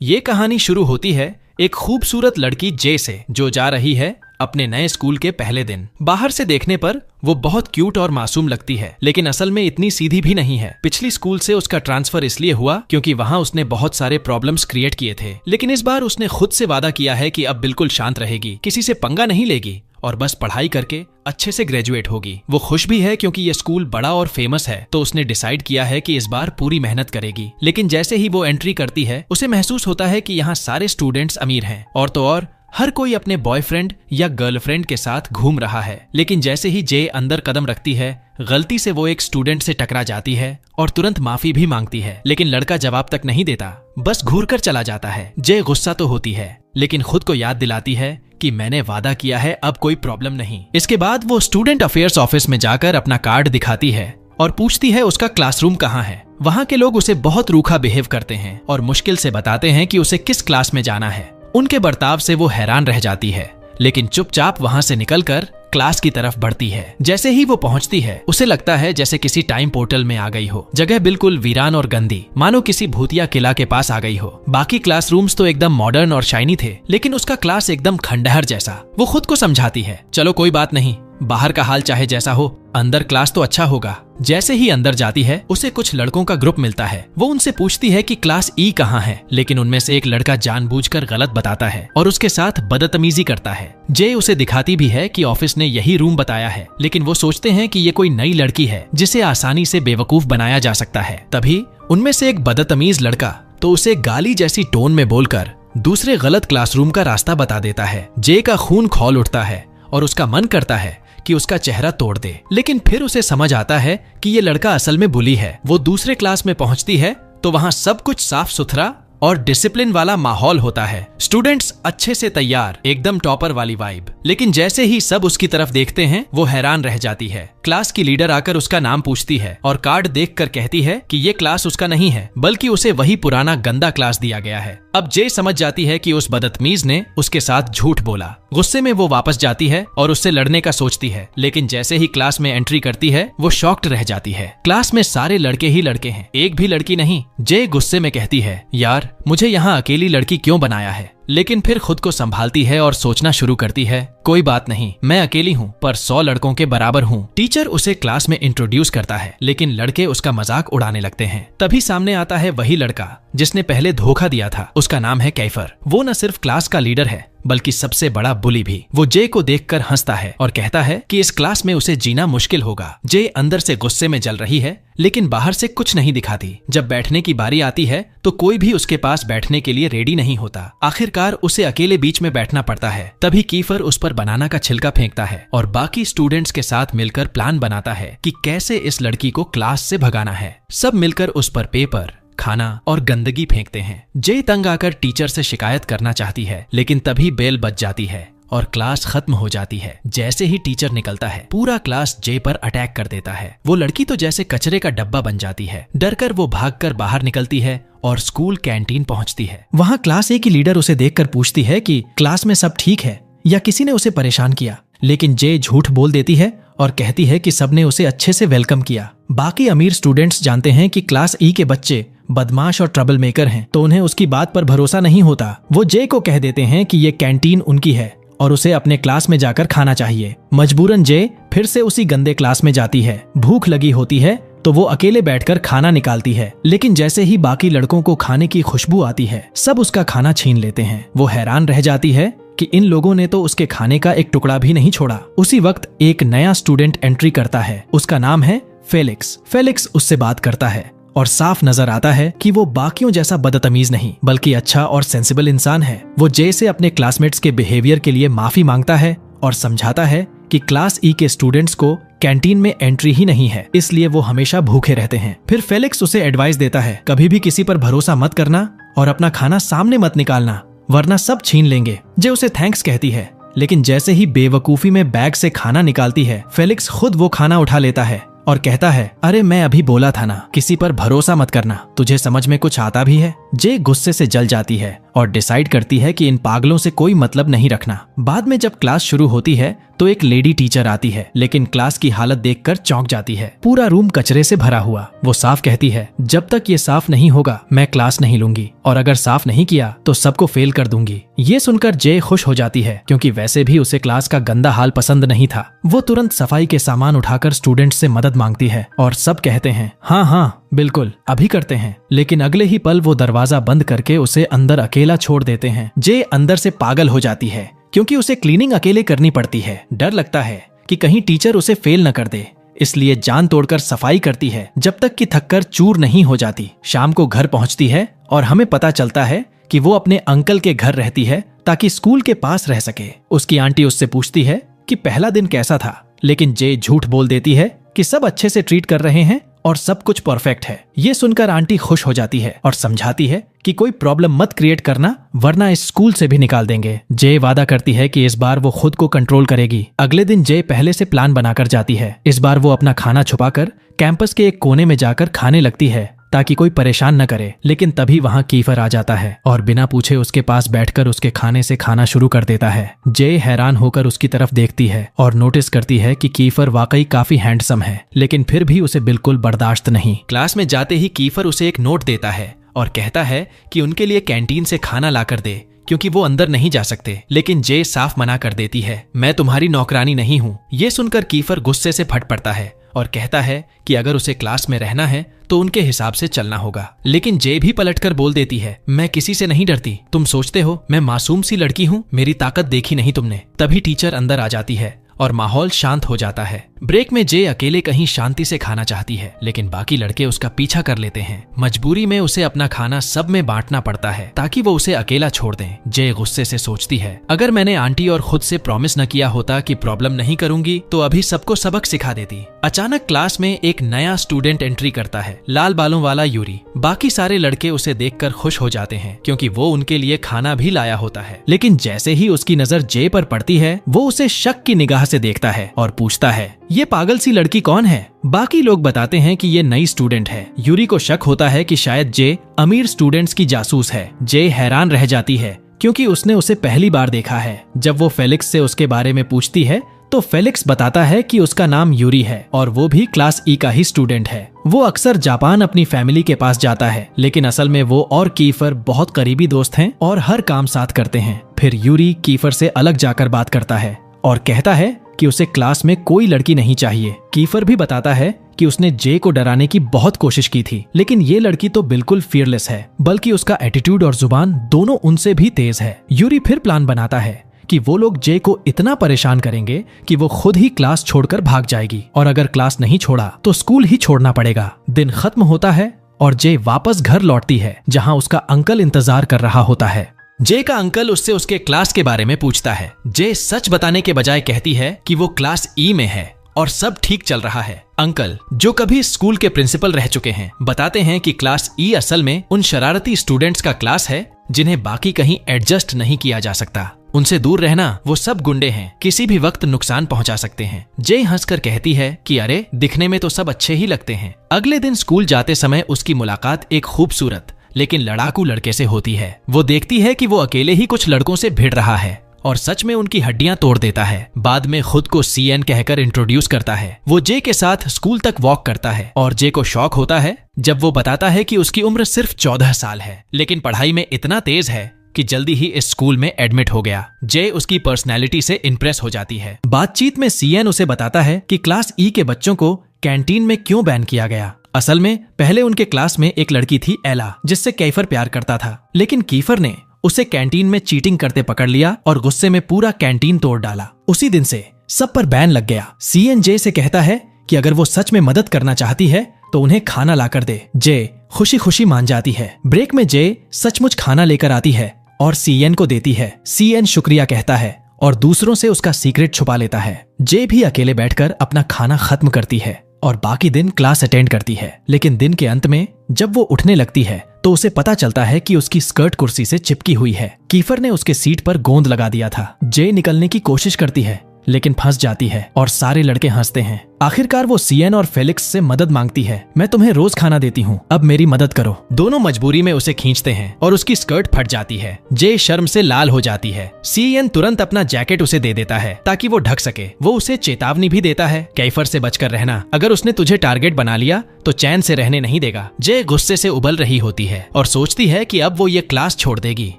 ये कहानी शुरू होती है एक खूबसूरत लड़की जे से, जो जा रही है अपने नए स्कूल के पहले दिन। बाहर से देखने पर वो बहुत क्यूट और मासूम लगती है, लेकिन असल में इतनी सीधी भी नहीं है। पिछली स्कूल से उसका ट्रांसफर इसलिए हुआ क्योंकि वहाँ उसने बहुत सारे प्रॉब्लम्स क्रिएट किए थे, लेकिन इस बार उसने खुद से वादा किया है कि अब बिल्कुल शांत रहेगी, किसी से पंगा नहीं लेगी और बस पढ़ाई करके अच्छे से ग्रेजुएट होगी। वो खुश भी है क्योंकि ये स्कूल बड़ा और फेमस है, तो उसने डिसाइड किया है कि इस बार पूरी मेहनत करेगी। लेकिन जैसे ही वो एंट्री करती है, उसे महसूस होता है कि यहाँ सारे स्टूडेंट्स अमीर हैं और तो और हर कोई अपने बॉयफ्रेंड या गर्लफ्रेंड के साथ घूम रहा है। लेकिन जैसे ही जे अंदर कदम रखती है, गलती से वो एक स्टूडेंट से टकरा जाती है और तुरंत माफी भी मांगती है, लेकिन लड़का जवाब तक नहीं देता, बस घूर कर चला जाता है। जे गुस्सा तो होती है, लेकिन खुद को याद दिलाती है कि मैंने वादा किया है, अब कोई प्रॉब्लम नहीं। इसके बाद वो स्टूडेंट अफेयर्स ऑफिस में जाकर अपना कार्ड दिखाती है और पूछती है उसका क्लासरूम कहाँ है। वहाँ के लोग उसे बहुत रूखा बिहेव करते हैं और मुश्किल से बताते हैं कि उसे किस क्लास में जाना है। उनके बर्ताव से वो हैरान रह जाती है, लेकिन चुपचाप वहाँ से निकलकर क्लास की तरफ बढ़ती है। जैसे ही वो पहुंचती है, उसे लगता है जैसे किसी टाइम पोर्टल में आ गई हो। जगह बिल्कुल वीरान और गंदी, मानो किसी भूतिया किला के पास आ गई हो। बाकी क्लासरूम्स तो एकदम मॉडर्न और शाइनी थे, लेकिन उसका क्लास एकदम खंडहर जैसा। वो खुद को समझाती है, चलो कोई बात नहीं, बाहर का हाल चाहे जैसा हो, अंदर क्लास तो अच्छा होगा। जैसे ही अंदर जाती है, उसे कुछ लड़कों का ग्रुप मिलता है। वो उनसे पूछती है कि क्लास ई कहाँ है, लेकिन उनमें से एक लड़का जानबूझकर गलत बताता है और उसके साथ बदतमीजी करता है। जे उसे दिखाती भी है कि ऑफिस ने यही रूम बताया है, लेकिन वो सोचते हैं कि ये कोई नई लड़की है जिसे आसानी से बेवकूफ बनाया जा सकता है। तभी उनमें से एक बदतमीज लड़का तो उसे गाली जैसी टोन में बोलकर दूसरे गलत क्लासरूम का रास्ता बता देता है। जे का खून खौल उठता है और उसका मन करता है कि उसका चेहरा तोड़ दे, लेकिन फिर उसे समझ आता है कि ये लड़का असल में बुली है। वो दूसरे क्लास में पहुंचती है तो वहां सब कुछ साफ सुथरा और डिसिप्लिन वाला माहौल होता है। स्टूडेंट्स अच्छे से तैयार, एकदम टॉपर वाली वाइब। लेकिन जैसे ही सब उसकी तरफ देखते हैं, वो हैरान रह जाती है। क्लास की लीडर आकर उसका नाम पूछती है और कार्ड देखकर कहती है कि ये क्लास उसका नहीं है, बल्कि उसे वही पुराना गंदा क्लास दिया गया है। अब जे समझ जाती है कि उस बदतमीज ने उसके साथ झूठ बोला। गुस्से में वो वापस जाती है और उससे लड़ने का सोचती है, लेकिन जैसे ही क्लास में एंट्री करती है, वो शॉक्ड रह जाती है। क्लास में सारे लड़के ही लड़के हैं, एक भी लड़की नहीं। जे गुस्से में कहती है, यार मुझे यहाँ अकेली लड़की क्यों बनाया है, लेकिन फिर खुद को संभालती है और सोचना शुरू करती है, कोई बात नहीं, मैं अकेली हूँ पर 100 लड़कों के बराबर हूँ। टीचर उसे क्लास में इंट्रोड्यूस करता है, लेकिन लड़के उसका मजाक उड़ाने लगते हैं। तभी सामने आता है वही लड़का जिसने पहले धोखा दिया था। उसका नाम है कैफर। वो न सिर्फ क्लास का लीडर है, बल्कि सबसे बड़ा बुली भी। वो जे को देखकर हंसता है और कहता है कि इस क्लास में उसे जीना मुश्किल होगा। जे अंदर से गुस्से में जल रही है, लेकिन बाहर से कुछ नहीं दिखाती। जब बैठने की बारी आती है तो कोई भी उसके पास बैठने के लिए रेडी नहीं होता। आखिरकार उसे अकेले बीच में बैठना पड़ता है। तभी कीफर उस पर बनाना का छिलका फेंकता है और बाकी स्टूडेंट्स के साथ मिलकर प्लान बनाता है कि कैसे इस लड़की को क्लास से भगाना है। सब मिलकर उस पर पेपर, खाना और गंदगी फेंकते हैं। जे तंग आकर टीचर से शिकायत करना चाहती है, लेकिन तभी बेल बज जाती है और क्लास खत्म हो जाती है। जैसे ही टीचर निकलता है, पूरा क्लास जे पर अटैक कर देता है। वो लड़की तो जैसे कचरे का डब्बा बन जाती है। डरकर वो भागकर बाहर निकलती है और स्कूल कैंटीन पहुंचती है। वहां क्लास ए की लीडर उसे देखकर पूछती है कि क्लास में सब ठीक है या किसी ने उसे परेशान किया, लेकिन जे झूठ बोल देती है और कहती है कि सबने उसे अच्छे से वेलकम किया। बाकी अमीर स्टूडेंट्स जानते हैं कि क्लास ई के बच्चे बदमाश और ट्रबल मेकर हैं, तो उन्हें उसकी बात पर भरोसा नहीं होता। वो जे को कह देते हैं कि ये कैंटीन उनकी है और उसे अपने क्लास में जाकर खाना चाहिए। मजबूरन जे फिर से उसी गंदे क्लास में जाती है। भूख लगी होती है तो वो अकेले बैठकर खाना निकालती है, लेकिन जैसे ही बाकी लड़कों को खाने की खुशबू आती है, सब उसका खाना छीन लेते हैं। वो हैरान रह जाती है कि इन लोगों ने तो उसके खाने का एक टुकड़ा भी नहीं छोड़ा। उसी वक्त एक नया स्टूडेंट एंट्री करता है। उसका नाम है फेलिक्स। फेलिक्स उससे बात करता है और साफ नजर आता है कि वो बाकियों जैसा बदतमीज नहीं, बल्कि अच्छा और सेंसिबल इंसान है। वो जे से अपने क्लासमेट्स के बिहेवियर के लिए माफी मांगता है और समझाता है कि क्लास ई के स्टूडेंट्स को कैंटीन में एंट्री ही नहीं है, इसलिए वो हमेशा भूखे रहते हैं। फिर फेलिक्स उसे एडवाइस देता है, कभी भी किसी पर भरोसा मत करना और अपना खाना सामने मत निकालना, वरना सब छीन लेंगे। जे उसे थैंक्स कहती है, लेकिन जैसे ही बेवकूफी में बैग से खाना निकालती है, फेलिक्स खुद वो खाना उठा लेता है और कहता है, अरे मैं अभी बोला था ना, किसी पर भरोसा मत करना, तुझे समझ में कुछ आता भी है। जे गुस्से से जल जाती है और डिसाइड करती है कि इन पागलों से कोई मतलब नहीं रखना। बाद में जब क्लास शुरू होती है तो एक लेडी टीचर आती है, लेकिन क्लास की हालत देखकर चौंक जाती है। पूरा रूम कचरे से भरा हुआ। वो साफ कहती है, जब तक ये साफ नहीं होगा मैं क्लास नहीं लूंगी, और अगर साफ नहीं किया तो सबको फेल कर दूंगी। ये सुनकर जे खुश हो जाती है, क्योंकि वैसे भी उसे क्लास का गंदा हाल पसंद नहीं था। वो तुरंत सफाई के सामान उठाकर स्टूडेंट से मदद मांगती है और सब कहते हैं हाँ हाँ बिल्कुल अभी करते हैं। लेकिन अगले ही पल वो दरवाजा बंद करके उसे अंदर अकेला छोड़ देते हैं। जे अंदर से पागल हो जाती है, क्योंकि उसे क्लीनिंग अकेले करनी पड़ती है। डर लगता है कि कहीं टीचर उसे फेल न कर दे, इसलिए जान तोड़कर सफाई करती है जब तक कि थककर चूर नहीं हो जाती। शाम को घर पहुंचती है और हमें पता चलता है कि वो अपने अंकल के घर रहती है ताकि स्कूल के पास रह सके। उसकी आंटी उससे पूछती है कि पहला दिन कैसा था, लेकिन जे झूठ बोल देती है कि सब अच्छे से ट्रीट कर रहे हैं और सब कुछ परफेक्ट है। ये सुनकर आंटी खुश हो जाती है और समझाती है कि कोई प्रॉब्लम मत क्रिएट करना, वरना इस स्कूल से भी निकाल देंगे। जे वादा करती है कि इस बार वो खुद को कंट्रोल करेगी। अगले दिन जे पहले से प्लान बनाकर जाती है। इस बार वो अपना खाना छुपाकर कैंपस के एक कोने में जाकर खाने लगती है ताकि कोई परेशान न करे। लेकिन तभी वहाँ कीफर आ जाता है और बिना पूछे उसके पास बैठकर उसके खाने से खाना शुरू कर देता है। जे हैरान होकर उसकी तरफ देखती है और नोटिस करती है कि कीफर वाकई काफी हैंडसम है, लेकिन फिर भी उसे बिल्कुल बर्दाश्त नहीं। क्लास में जाते ही कीफर उसे एक नोट देता है और कहता है कि उनके लिए कैंटीन से खाना लाकर दे, क्योंकि वो अंदर नहीं जा सकते। लेकिन जे साफ मना कर देती है, मैं तुम्हारी नौकरानी नहीं हूँ। ये सुनकर कीफर गुस्से से फट पड़ता है और कहता है कि अगर उसे क्लास में रहना है तो उनके हिसाब से चलना होगा। लेकिन जे भी पलटकर बोल देती है, मैं किसी से नहीं डरती, तुम सोचते हो मैं मासूम सी लड़की हूँ, मेरी ताकत देखी नहीं तुमने। तभी टीचर अंदर आ जाती है और माहौल शांत हो जाता है। ब्रेक में जे अकेले कहीं शांति से खाना चाहती है, लेकिन बाकी लड़के उसका पीछा कर लेते हैं। मजबूरी में उसे अपना खाना सब में बांटना पड़ता है ताकि वो उसे अकेला छोड़ दें। जे गुस्से से सोचती है, अगर मैंने आंटी और खुद से प्रॉमिस न किया होता कि प्रॉब्लम नहीं करूंगी तो अभी सबको सबक सिखा देती। अचानक क्लास में एक नया स्टूडेंट एंट्री करता है, लाल बालों वाला यूरी। बाकी सारे लड़के उसे देखकर खुश हो जाते हैं, क्योंकि वो उनके लिए खाना भी लाया होता है। लेकिन जैसे ही उसकी नजर जे पर पड़ती है, वो उसे शक की निगाह से देखता है और पूछता है, ये पागल सी लड़की कौन है? बाकी लोग बताते हैं कि ये नई स्टूडेंट है। यूरी को शक होता है कि शायद जे अमीर स्टूडेंट्स की जासूस है। जे हैरान रह जाती है, क्योंकि उसने उसे पहली बार देखा है। जब वो फेलिक्स से उसके बारे में पूछती है तो फेलिक्स बताता है कि उसका नाम यूरी है और वो भी क्लास ई का ही स्टूडेंट है। वो अक्सर जापान अपनी फैमिली के पास जाता है, लेकिन असल में वो और कीफर बहुत करीबी दोस्त हैं और हर काम साथ करते हैं। फिर यूरी कीफर से अलग जाकर बात करता है और कहता है कि उसे क्लास में कोई लड़की नहीं चाहिए। कीफर भी बताता है कि उसने जे को डराने की बहुत कोशिश की थी, लेकिन ये लड़की तो बिल्कुल फियरलेस है, बल्कि उसका एटीट्यूड और जुबान दोनों उनसे भी तेज है। यूरी फिर प्लान बनाता है कि वो लोग जे को इतना परेशान करेंगे कि वो खुद ही क्लास छोड़कर भाग जाएगी, और अगर क्लास नहीं छोड़ा तो स्कूल ही छोड़ना पड़ेगा। दिन खत्म होता है और जे वापस घर लौटती है, जहां उसका अंकल इंतजार कर रहा होता है। जे का अंकल उससे उसके क्लास के बारे में पूछता है। जे सच बताने के बजाय कहती है कि वो क्लास ई में है और सब ठीक चल रहा है। अंकल, जो कभी स्कूल के प्रिंसिपल रह चुके हैं, बताते हैं कि क्लास ई असल में उन शरारती स्टूडेंट्स का क्लास है जिन्हें बाकी कहीं एडजस्ट नहीं किया जा सकता। उनसे दूर रहना, वो सब गुंडे हैं, किसी भी वक्त नुकसान पहुंचा सकते हैं। जे हंसकर कहती है कि अरे, दिखने में तो सब अच्छे ही लगते हैं। अगले दिन स्कूल जाते समय उसकी मुलाकात एक खूबसूरत लेकिन लड़ाकू लड़के से होती है। वो देखती है कि वो अकेले ही कुछ लड़कों से भिड़ रहा है और सच में उनकी हड्डियां तोड़ देता है। बाद में खुद को सीएन कहकर इंट्रोड्यूस करता है। वो जे के साथ स्कूल तक वॉक करता है और जे को शॉक होता है जब वो बताता है कि उसकी उम्र सिर्फ 14 साल है, लेकिन पढ़ाई में इतना तेज है कि जल्दी ही इस स्कूल में एडमिट हो गया। जे उसकी पर्सनैलिटी से इंप्रेस हो जाती है। बातचीत में सीएन उसे बताता है कि क्लास ई के बच्चों को कैंटीन में क्यों बैन किया गया। असल में पहले उनके क्लास में एक लड़की थी एला, जिससे कीफर प्यार करता था, लेकिन कीफर ने उसे कैंटीन में चीटिंग करते पकड़ लिया और गुस्से में पूरा कैंटीन तोड़ डाला। उसी दिन से सब पर बैन लग गया। सीएन जे से कहता है कि अगर वो सच में मदद करना चाहती है तो उन्हें खाना लाकर दे। जे खुशी खुशी मान जाती है। ब्रेक में जे सचमुच खाना लेकर आती है और सीएन को देती है। सीएन शुक्रिया कहता है और दूसरों से उसका सीक्रेट छुपा लेता है। जे भी अकेले बैठकर अपना खाना खत्म करती है और बाकी दिन क्लास अटेंड करती है। लेकिन दिन के अंत में जब वो उठने लगती है तो उसे पता चलता है कि उसकी स्कर्ट कुर्सी से चिपकी हुई है। कीफर ने उसके सीट पर गोंद लगा दिया था। जे निकलने की कोशिश करती है, लेकिन फंस जाती है और सारे लड़के हंसते हैं। आखिरकार वो सीएन और फेलिक्स से मदद मांगती है। मैं तुम्हें रोज खाना देती हूँ, अब मेरी मदद करो। दोनों मजबूरी में उसे खींचते हैं और उसकी स्कर्ट फट जाती है। जे शर्म से लाल हो जाती है। सीएन तुरंत अपना जैकेट उसे दे देता है ताकि वो ढक सके। वो उसे चेतावनी भी देता है, कैफर से बचकर रहना, अगर उसने तुझे टारगेट बना लिया तो चैन से रहने नहीं देगा। जे गुस्से से उबल रही होती है और सोचती है कि अब वो ये क्लास छोड़ देगी,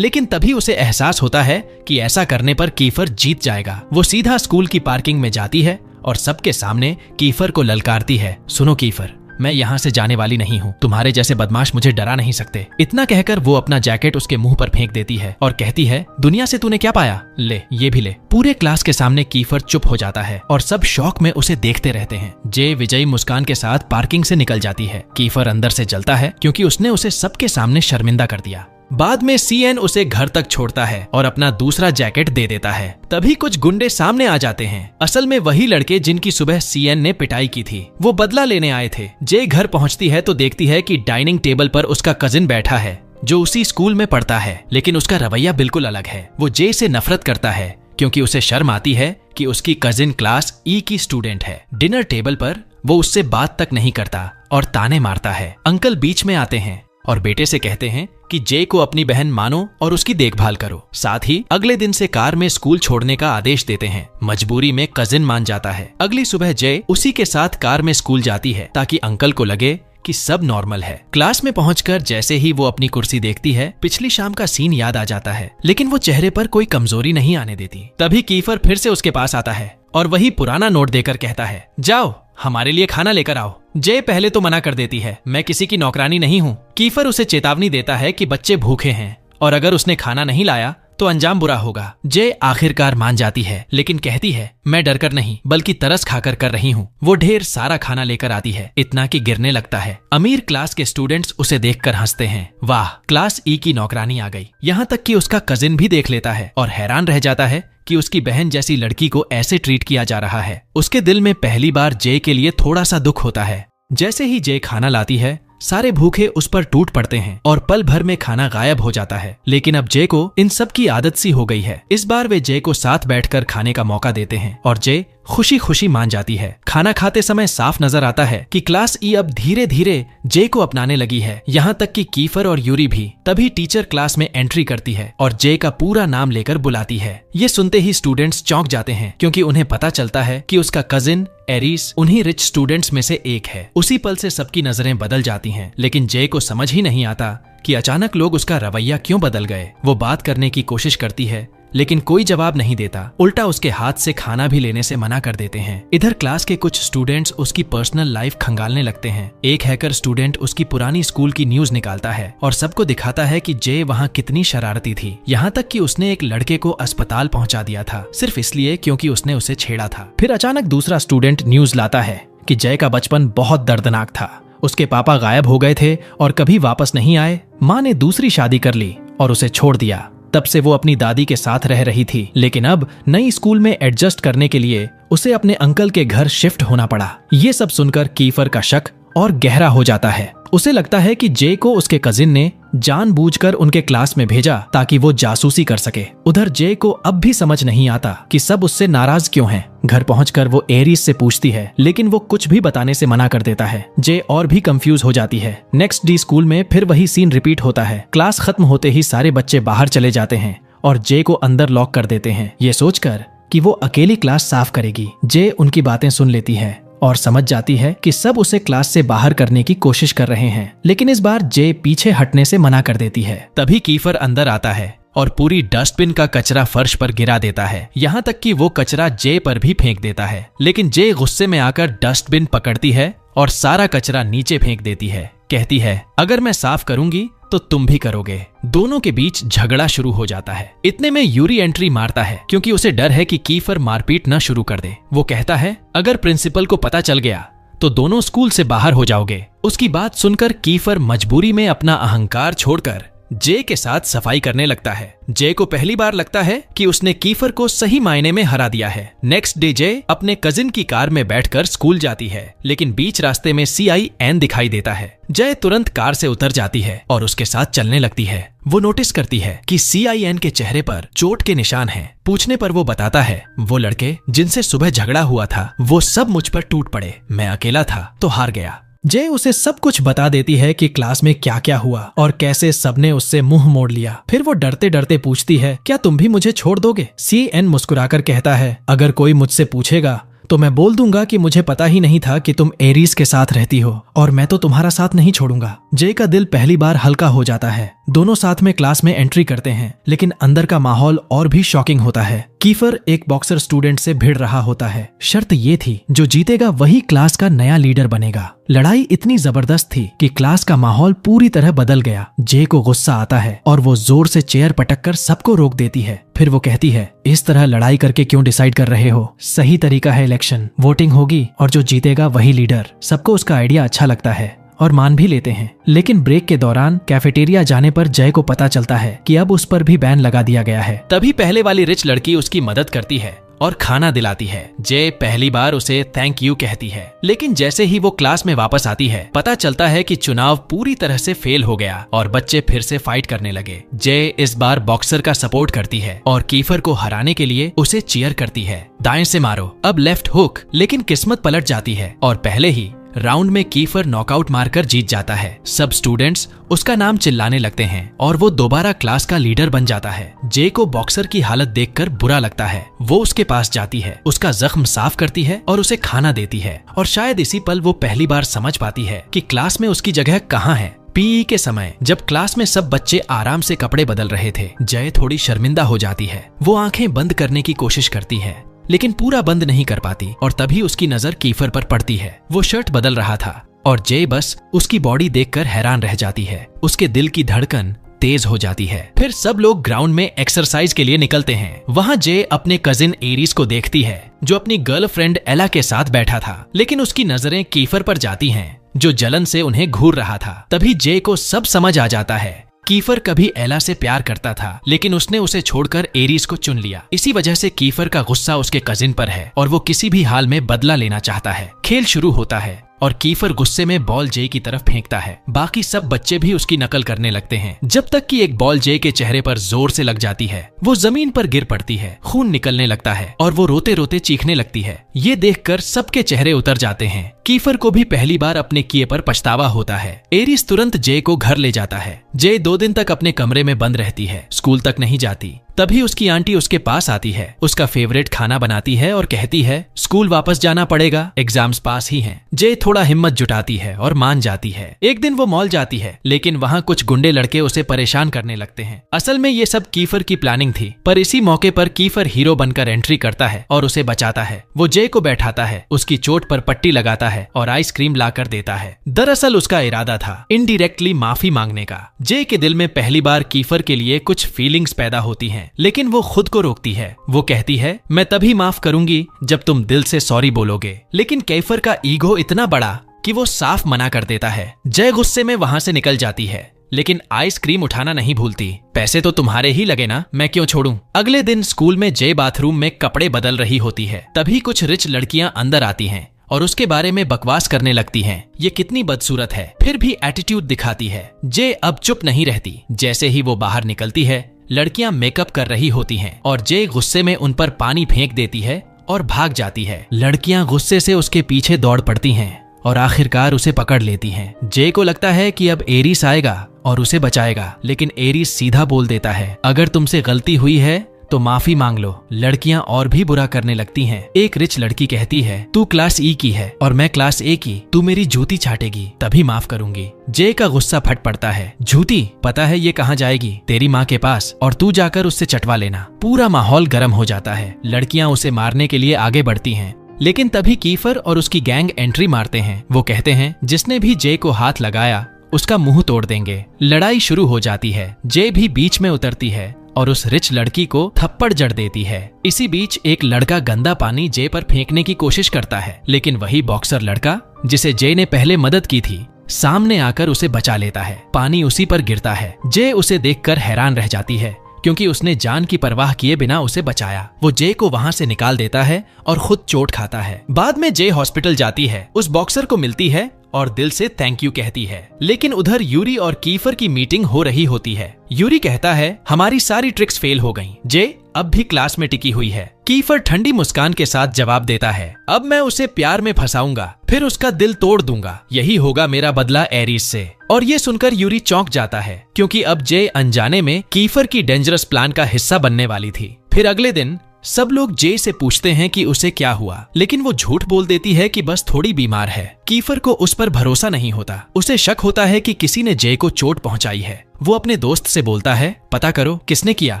लेकिन तभी उसे एहसास होता है कि ऐसा करने पर कीफर जीत जाएगा। वो सीधा स्कूल की पार्किंग में जाती है और सबके सामने कीफर को ललकारती है, सुनो कीफर, मैं यहाँ से जाने वाली नहीं हूँ, तुम्हारे जैसे बदमाश मुझे डरा नहीं सकते। इतना कहकर वो अपना जैकेट उसके मुंह पर फेंक देती है और कहती है, दुनिया से तूने क्या पाया, ले ये भी ले। पूरे क्लास के सामने कीफर चुप हो जाता है और सब शौक में उसे देखते रहते हैं। जे विजयी मुस्कान के साथ पार्किंग से निकल जाती है। कीफर अंदर से जलता है क्योंकि उसने उसे सबके सामने शर्मिंदा कर दिया। बाद में सीएन उसे घर तक छोड़ता है और अपना दूसरा जैकेट दे देता है। तभी कुछ गुंडे सामने आ जाते हैं, असल में वही लड़के जिनकी सुबह सीएन ने पिटाई की थी। वो बदला लेने आए थे। जे घर पहुंचती है तो देखती है कि डाइनिंग टेबल पर उसका कजिन बैठा है जो उसी स्कूल में पढ़ता है, लेकिन उसका रवैया बिल्कुल अलग है। वो जे से नफरत करता है क्योंकि उसे शर्म आती है कि उसकी कजिन क्लास ई की स्टूडेंट है। डिनर टेबल पर वो उससे बात तक नहीं करता और ताने मारता है। अंकल बीच में आते हैं और बेटे से कहते हैं कि जे को अपनी बहन मानो और उसकी देखभाल करो। साथ ही अगले दिन से कार में स्कूल छोड़ने का आदेश देते हैं। मजबूरी में कजिन मान जाता है। अगली सुबह जे उसी के साथ कार में स्कूल जाती है ताकि अंकल को लगे कि सब नॉर्मल है। क्लास में पहुंचकर जैसे ही वो अपनी कुर्सी देखती है, पिछली शाम का सीन याद आ जाता है, लेकिन वो चेहरे पर कोई कमजोरी नहीं आने देती। तभी कीफर फिर से उसके पास आता है और वही पुराना नोट देकर कहता है, जाओ हमारे लिए खाना लेकर आओ। जे पहले तो मना कर देती है, मैं किसी की नौकरानी नहीं हूँ। कीफर उसे चेतावनी देता है कि बच्चे भूखे हैं और अगर उसने खाना नहीं लाया तो अंजाम बुरा होगा। जे आखिरकार मान जाती है, लेकिन कहती है, मैं डरकर नहीं बल्कि तरस खाकर कर रही हूँ। वो ढेर सारा खाना लेकर आती है, इतना कि गिरने लगता है। अमीर क्लास के स्टूडेंट्स उसे देखकर हंसते हैं, वाह क्लास ई की नौकरानी आ गई। यहाँ तक कि उसका कजिन भी देख लेता है और हैरान रह जाता है कि उसकी बहन जैसी लड़की को ऐसे ट्रीट किया जा रहा है। उसके दिल में पहली बार जे के लिए थोड़ा सा दुख होता है। जैसे ही जे खाना लाती है, सारे भूखे उस पर टूट पड़ते हैं और पल भर में खाना गायब हो जाता है। लेकिन अब जे को इन सब की आदत सी हो गई है। इस बार वे जे को साथ बैठकर खाने का मौका देते हैं और जे खुशी खुशी मान जाती है। खाना खाते समय साफ नजर आता है कि क्लास ई अब धीरे धीरे जे को अपनाने लगी है, यहाँ तक कि कीफर और यूरी भी। तभी टीचर क्लास में एंट्री करती है और जे का पूरा नाम लेकर बुलाती है। ये सुनते ही स्टूडेंट्स चौंक जाते हैं क्योंकि उन्हें पता चलता है कि उसका कजिन एरिस उन्हीं रिच स्टूडेंट्स में से एक है। उसी पल से सबकी नजरें बदल जाती हैं, लेकिन जे को समझ ही नहीं आता कि अचानक लोग उसका रवैया क्यों बदल गए। वो बात करने की कोशिश करती है, लेकिन कोई जवाब नहीं देता, उल्टा उसके हाथ से खाना भी लेने से मना कर देते हैं। इधर क्लास के कुछ स्टूडेंट्स उसकी पर्सनल लाइफ खंगालने लगते हैं। एक हैकर स्टूडेंट उसकी पुरानी स्कूल की न्यूज निकालता है और सबको दिखाता है कि जे वहाँ कितनी शरारती थी, यहाँ तक कि उसने एक लड़के को अस्पताल पहुंचा दिया था सिर्फ इसलिए क्योंकि उसने उसे छेड़ा था। फिर अचानक दूसरा स्टूडेंट न्यूज लाता है कि जय का बचपन बहुत दर्दनाक था। उसके पापा गायब हो गए थे और कभी वापस नहीं आए। माँ ने दूसरी शादी कर ली और उसे छोड़ दिया। तब से वो अपनी दादी के साथ रह रही थी, लेकिन अब नई स्कूल में एडजस्ट करने के लिए उसे अपने अंकल के घर शिफ्ट होना पड़ा। ये सब सुनकर कीफर का शक और गहरा हो जाता है। उसे लगता है कि जे को उसके कजिन ने जानबूझकर उनके क्लास में भेजा ताकि वो जासूसी कर सके। उधर जे को अब भी समझ नहीं आता कि सब उससे नाराज क्यों हैं। घर पहुंचकर वो एरिस से पूछती है, लेकिन वो कुछ भी बताने से मना कर देता है। जे और भी कंफ्यूज हो जाती है। नेक्स्ट डे स्कूल में फिर वही सीन रिपीट होता है। क्लास खत्म होते ही सारे बच्चे बाहर चले जाते हैं और जे को अंदर लॉक कर देते हैं, ये सोचकर कि वो अकेली क्लास साफ करेगी। जे उनकी बातें सुन लेती है और समझ जाती है कि सब उसे क्लास से बाहर करने की कोशिश कर रहे हैं, लेकिन इस बार जे पीछे हटने से मना कर देती है। तभी कीफर अंदर आता है और पूरी डस्टबिन का कचरा फर्श पर गिरा देता है, यहाँ तक कि वो कचरा जे पर भी फेंक देता है। लेकिन जे गुस्से में आकर डस्टबिन पकड़ती है और सारा कचरा नीचे फेंक देती है। कहती है, अगर मैं साफ करूंगी तो तुम भी करोगे। दोनों के बीच झगड़ा शुरू हो जाता है। इतने में यूरी एंट्री मारता है क्योंकि उसे डर है कि कीफर मारपीट न शुरू कर दे। वो कहता है, अगर प्रिंसिपल को पता चल गया तो दोनों स्कूल से बाहर हो जाओगे। उसकी बात सुनकर कीफर मजबूरी में अपना अहंकार छोड़कर जे के साथ सफाई करने लगता है। जे को पहली बार लगता है कि उसने कीफर को सही मायने में हरा दिया है। नेक्स्ट डे जे अपने कजिन की कार में बैठकर स्कूल जाती है, लेकिन बीच रास्ते में CIN दिखाई देता है। जय तुरंत कार से उतर जाती है और उसके साथ चलने लगती है। वो नोटिस करती है कि CIN के चेहरे पर चोट के निशान हैं। पूछने पर वो बताता है, वो लड़के जिनसे सुबह झगड़ा हुआ था वो सब मुझ पर टूट पड़े, मैं अकेला था तो हार गया। जय उसे सब कुछ बता देती है कि क्लास में क्या क्या हुआ और कैसे सबने उससे मुंह मोड़ लिया। फिर वो डरते डरते पूछती है, क्या तुम भी मुझे छोड़ दोगे? CN मुस्कुराकर कहता है, अगर कोई मुझसे पूछेगा तो मैं बोल दूंगा कि मुझे पता ही नहीं था कि तुम एरीज के साथ रहती हो और मैं तो तुम्हारा साथ नहीं छोड़ूंगा। जय का दिल पहली बार हल्का हो जाता है। दोनों साथ में क्लास में एंट्री करते हैं, लेकिन अंदर का माहौल और भी शॉकिंग होता है। कीफर एक बॉक्सर स्टूडेंट से भिड़ रहा होता है। शर्त ये थी, जो जीतेगा वही क्लास का नया लीडर बनेगा। लड़ाई इतनी जबरदस्त थी कि क्लास का माहौल पूरी तरह बदल गया। जय को गुस्सा आता है और वो जोर से चेयर पटककर सबको रोक देती है। फिर वो कहती है, इस तरह लड़ाई करके क्यों डिसाइड कर रहे हो? सही तरीका है इलेक्शन, वोटिंग होगी और जो जीतेगा वही लीडर। सबको उसका आइडिया अच्छा लगता है और मान भी लेते हैं। लेकिन ब्रेक के दौरान कैफेटेरिया जाने पर जय को पता चलता है कि अब उस पर भी बैन लगा दिया गया है। तभी पहले वाली रिच लड़की उसकी मदद करती है और खाना दिलाती है। जय पहली बार उसे थैंक यू कहती है, लेकिन जैसे ही वो क्लास में वापस आती है पता चलता है कि चुनाव पूरी तरह से फेल हो गया और बच्चे फिर से फाइट करने लगे। जय इस बार बॉक्सर का सपोर्ट करती है और कीफर को हराने के लिए उसे चीयर करती है, दाएं से मारो, अब लेफ्ट हुक। लेकिन किस्मत पलट जाती है और पहले ही राउंड में कीफर नॉकआउट मारकर जीत जाता है। सब स्टूडेंट्स उसका नाम चिल्लाने लगते हैं और वो दोबारा क्लास का लीडर बन जाता है। जे को बॉक्सर की हालत देखकर बुरा लगता है। वो उसके पास जाती है, उसका जख्म साफ करती है और उसे खाना देती है। और शायद इसी पल वो पहली बार समझ पाती है कि क्लास में उसकी जगह कहाँ है। PE के समय जब क्लास में सब बच्चे आराम से कपड़े बदल रहे थे, जय थोड़ी शर्मिंदा हो जाती है। वो आंखें बंद करने की कोशिश करती है, लेकिन पूरा बंद नहीं कर पाती और तभी उसकी नजर कीफर पर पड़ती है। वो शर्ट बदल रहा था और जय बस उसकी बॉडी देखकर हैरान रह जाती है। उसके दिल की धड़कन तेज हो जाती है। फिर सब लोग ग्राउंड में एक्सरसाइज के लिए निकलते हैं। वहाँ जय अपने कजिन एरीज को देखती है, जो अपनी गर्लफ्रेंड एला के साथ बैठा था, लेकिन उसकी नजरें कीफर पर जाती हैं, जो जलन से उन्हें घूर रहा था। तभी जय को सब समझ आ जाता है। कीफर कभी एला से प्यार करता था, लेकिन उसने उसे छोड़कर एरीज को चुन लिया। इसी वजह से कीफर का गुस्सा उसके कजिन पर है और वो किसी भी हाल में बदला लेना चाहता है। खेल शुरू होता है और कीफर गुस्से में बॉल जे की तरफ फेंकता है। बाकी सब बच्चे भी उसकी नकल करने लगते हैं, जब तक कि एक बॉल जे के चेहरे पर जोर से लग जाती है। वो जमीन पर गिर पड़ती है, खून निकलने लगता है और वो रोते रोते चीखने लगती है। ये देखकर सबके चेहरे उतर जाते हैं। कीफर को भी पहली बार अपने किए पर पछतावा होता है। एरीज तुरंत जे को घर ले जाता है। जे 2 दिन तक अपने कमरे में बंद रहती है, स्कूल तक नहीं जाती। तभी उसकी आंटी उसके पास आती है, उसका फेवरेट खाना बनाती है और कहती है, स्कूल वापस जाना पड़ेगा, एग्जाम्स पास ही हैं। जे थोड़ा हिम्मत जुटाती है और मान जाती है। एक दिन वो मॉल जाती है, लेकिन वहाँ कुछ गुंडे लड़के उसे परेशान करने लगते हैं। असल में ये सब कीफर की प्लानिंग थी, पर इसी मौके पर कीफर हीरो बनकर एंट्री करता है और उसे बचाता है। वो जे को बैठाता है, उसकी चोट पर पट्टी लगाता है और आइसक्रीम लाकर देता है। दरअसल उसका इरादा था इनडायरेक्टली माफी मांगने का। जे के दिल में पहली बार कीफर के लिए कुछ फीलिंग्स पैदा होती हैं, लेकिन वो खुद को रोकती है। वो कहती है, मैं तभी माफ करूंगी जब तुम दिल से सॉरी बोलोगे। लेकिन कीफर का ईगो इतना बड़ा कि वो साफ मना कर देता है। जय गुस्से में वहां से निकल जाती है, लेकिन आइसक्रीम उठाना नहीं भूलती। पैसे तो तुम्हारे ही लगे ना, मैं क्यों छोड़ूं। अगले दिन स्कूल में जय बाथरूम में कपड़े बदल रही होती है। तभी कुछ रिच लड़कियां अंदर आती हैं और उसके बारे में बकवास करने लगती हैं। ये कितनी बदसूरत है, फिर भी एटीट्यूड दिखाती है। जय अब चुप नहीं रहती। जैसे ही वो बाहर निकलती है, लड़कियां मेकअप कर रही होती हैं और जय गुस्से में उन पर पानी फेंक देती है और भाग जाती है। लड़कियां गुस्से से उसके पीछे दौड़ पड़ती हैं और आखिरकार उसे पकड़ लेती हैं। जय को लगता है कि अब एरीज आएगा और उसे बचाएगा, लेकिन एरीज सीधा बोल देता है, अगर तुमसे गलती हुई है तो माफी मांग लो। लड़कियां और भी बुरा करने लगती हैं। एक रिच लड़की कहती है, तू क्लास E की है और मैं क्लास A की, तू मेरी जूती चाटेगी तभी माफ करूंगी। जय का गुस्सा फट पड़ता है, जूती, पता है ये कहाँ जाएगी? तेरी माँ के पास, और तू जाकर उससे चटवा लेना। पूरा माहौल गर्म हो जाता है। लड़कियां उसे मारने के लिए आगे बढ़ती हैं, लेकिन तभी कीफर और उसकी गैंग एंट्री मारते हैं। वो कहते हैं, जिसने भी जय को हाथ लगाया उसका मुंह तोड़ देंगे। लड़ाई शुरू हो जाती है। जय भी बीच में उतरती है और उस रिच लड़की को थप्पड़ जड़ देती है। इसी बीच एक लड़का गंदा पानी जय पर फेंकने की कोशिश करता है, लेकिन वही बॉक्सर लड़का जिसे जय ने पहले मदद की थी सामने आकर उसे बचा लेता है। पानी उसी पर गिरता है। जे उसे देखकर हैरान रह जाती है क्योंकि उसने जान की परवाह किए बिना उसे बचाया। वो जे को वहां से निकाल देता है और खुद चोट खाता है। बाद में जे हॉस्पिटल जाती है, उस बॉक्सर को मिलती है और दिल से थैंक यू कहती है। लेकिन उधर यूरी और कीफर की मीटिंग हो रही होती है। यूरी कहता है हमारी सारी ट्रिक्स फेल हो गईं। जे अब भी क्लास में टिकी हुई है। कीफर ठंडी मुस्कान के साथ जवाब देता है अब मैं उसे प्यार में फंसाऊंगा, फिर उसका दिल तोड़ दूंगा। यही होगा मेरा बदला एरिस से। और ये सुनकर यूरी चौंक जाता है क्योंकि अब जे अनजाने में कीफर की डेंजरस प्लान का हिस्सा बनने वाली थी। फिर अगले दिन सब लोग जे से पूछते हैं कि उसे क्या हुआ, लेकिन वो झूठ बोल देती है कि बस थोड़ी बीमार है। कीफर को उस पर भरोसा नहीं होता। उसे शक होता है कि किसी ने जे को चोट पहुंचाई है। वो अपने दोस्त से बोलता है पता करो किसने किया।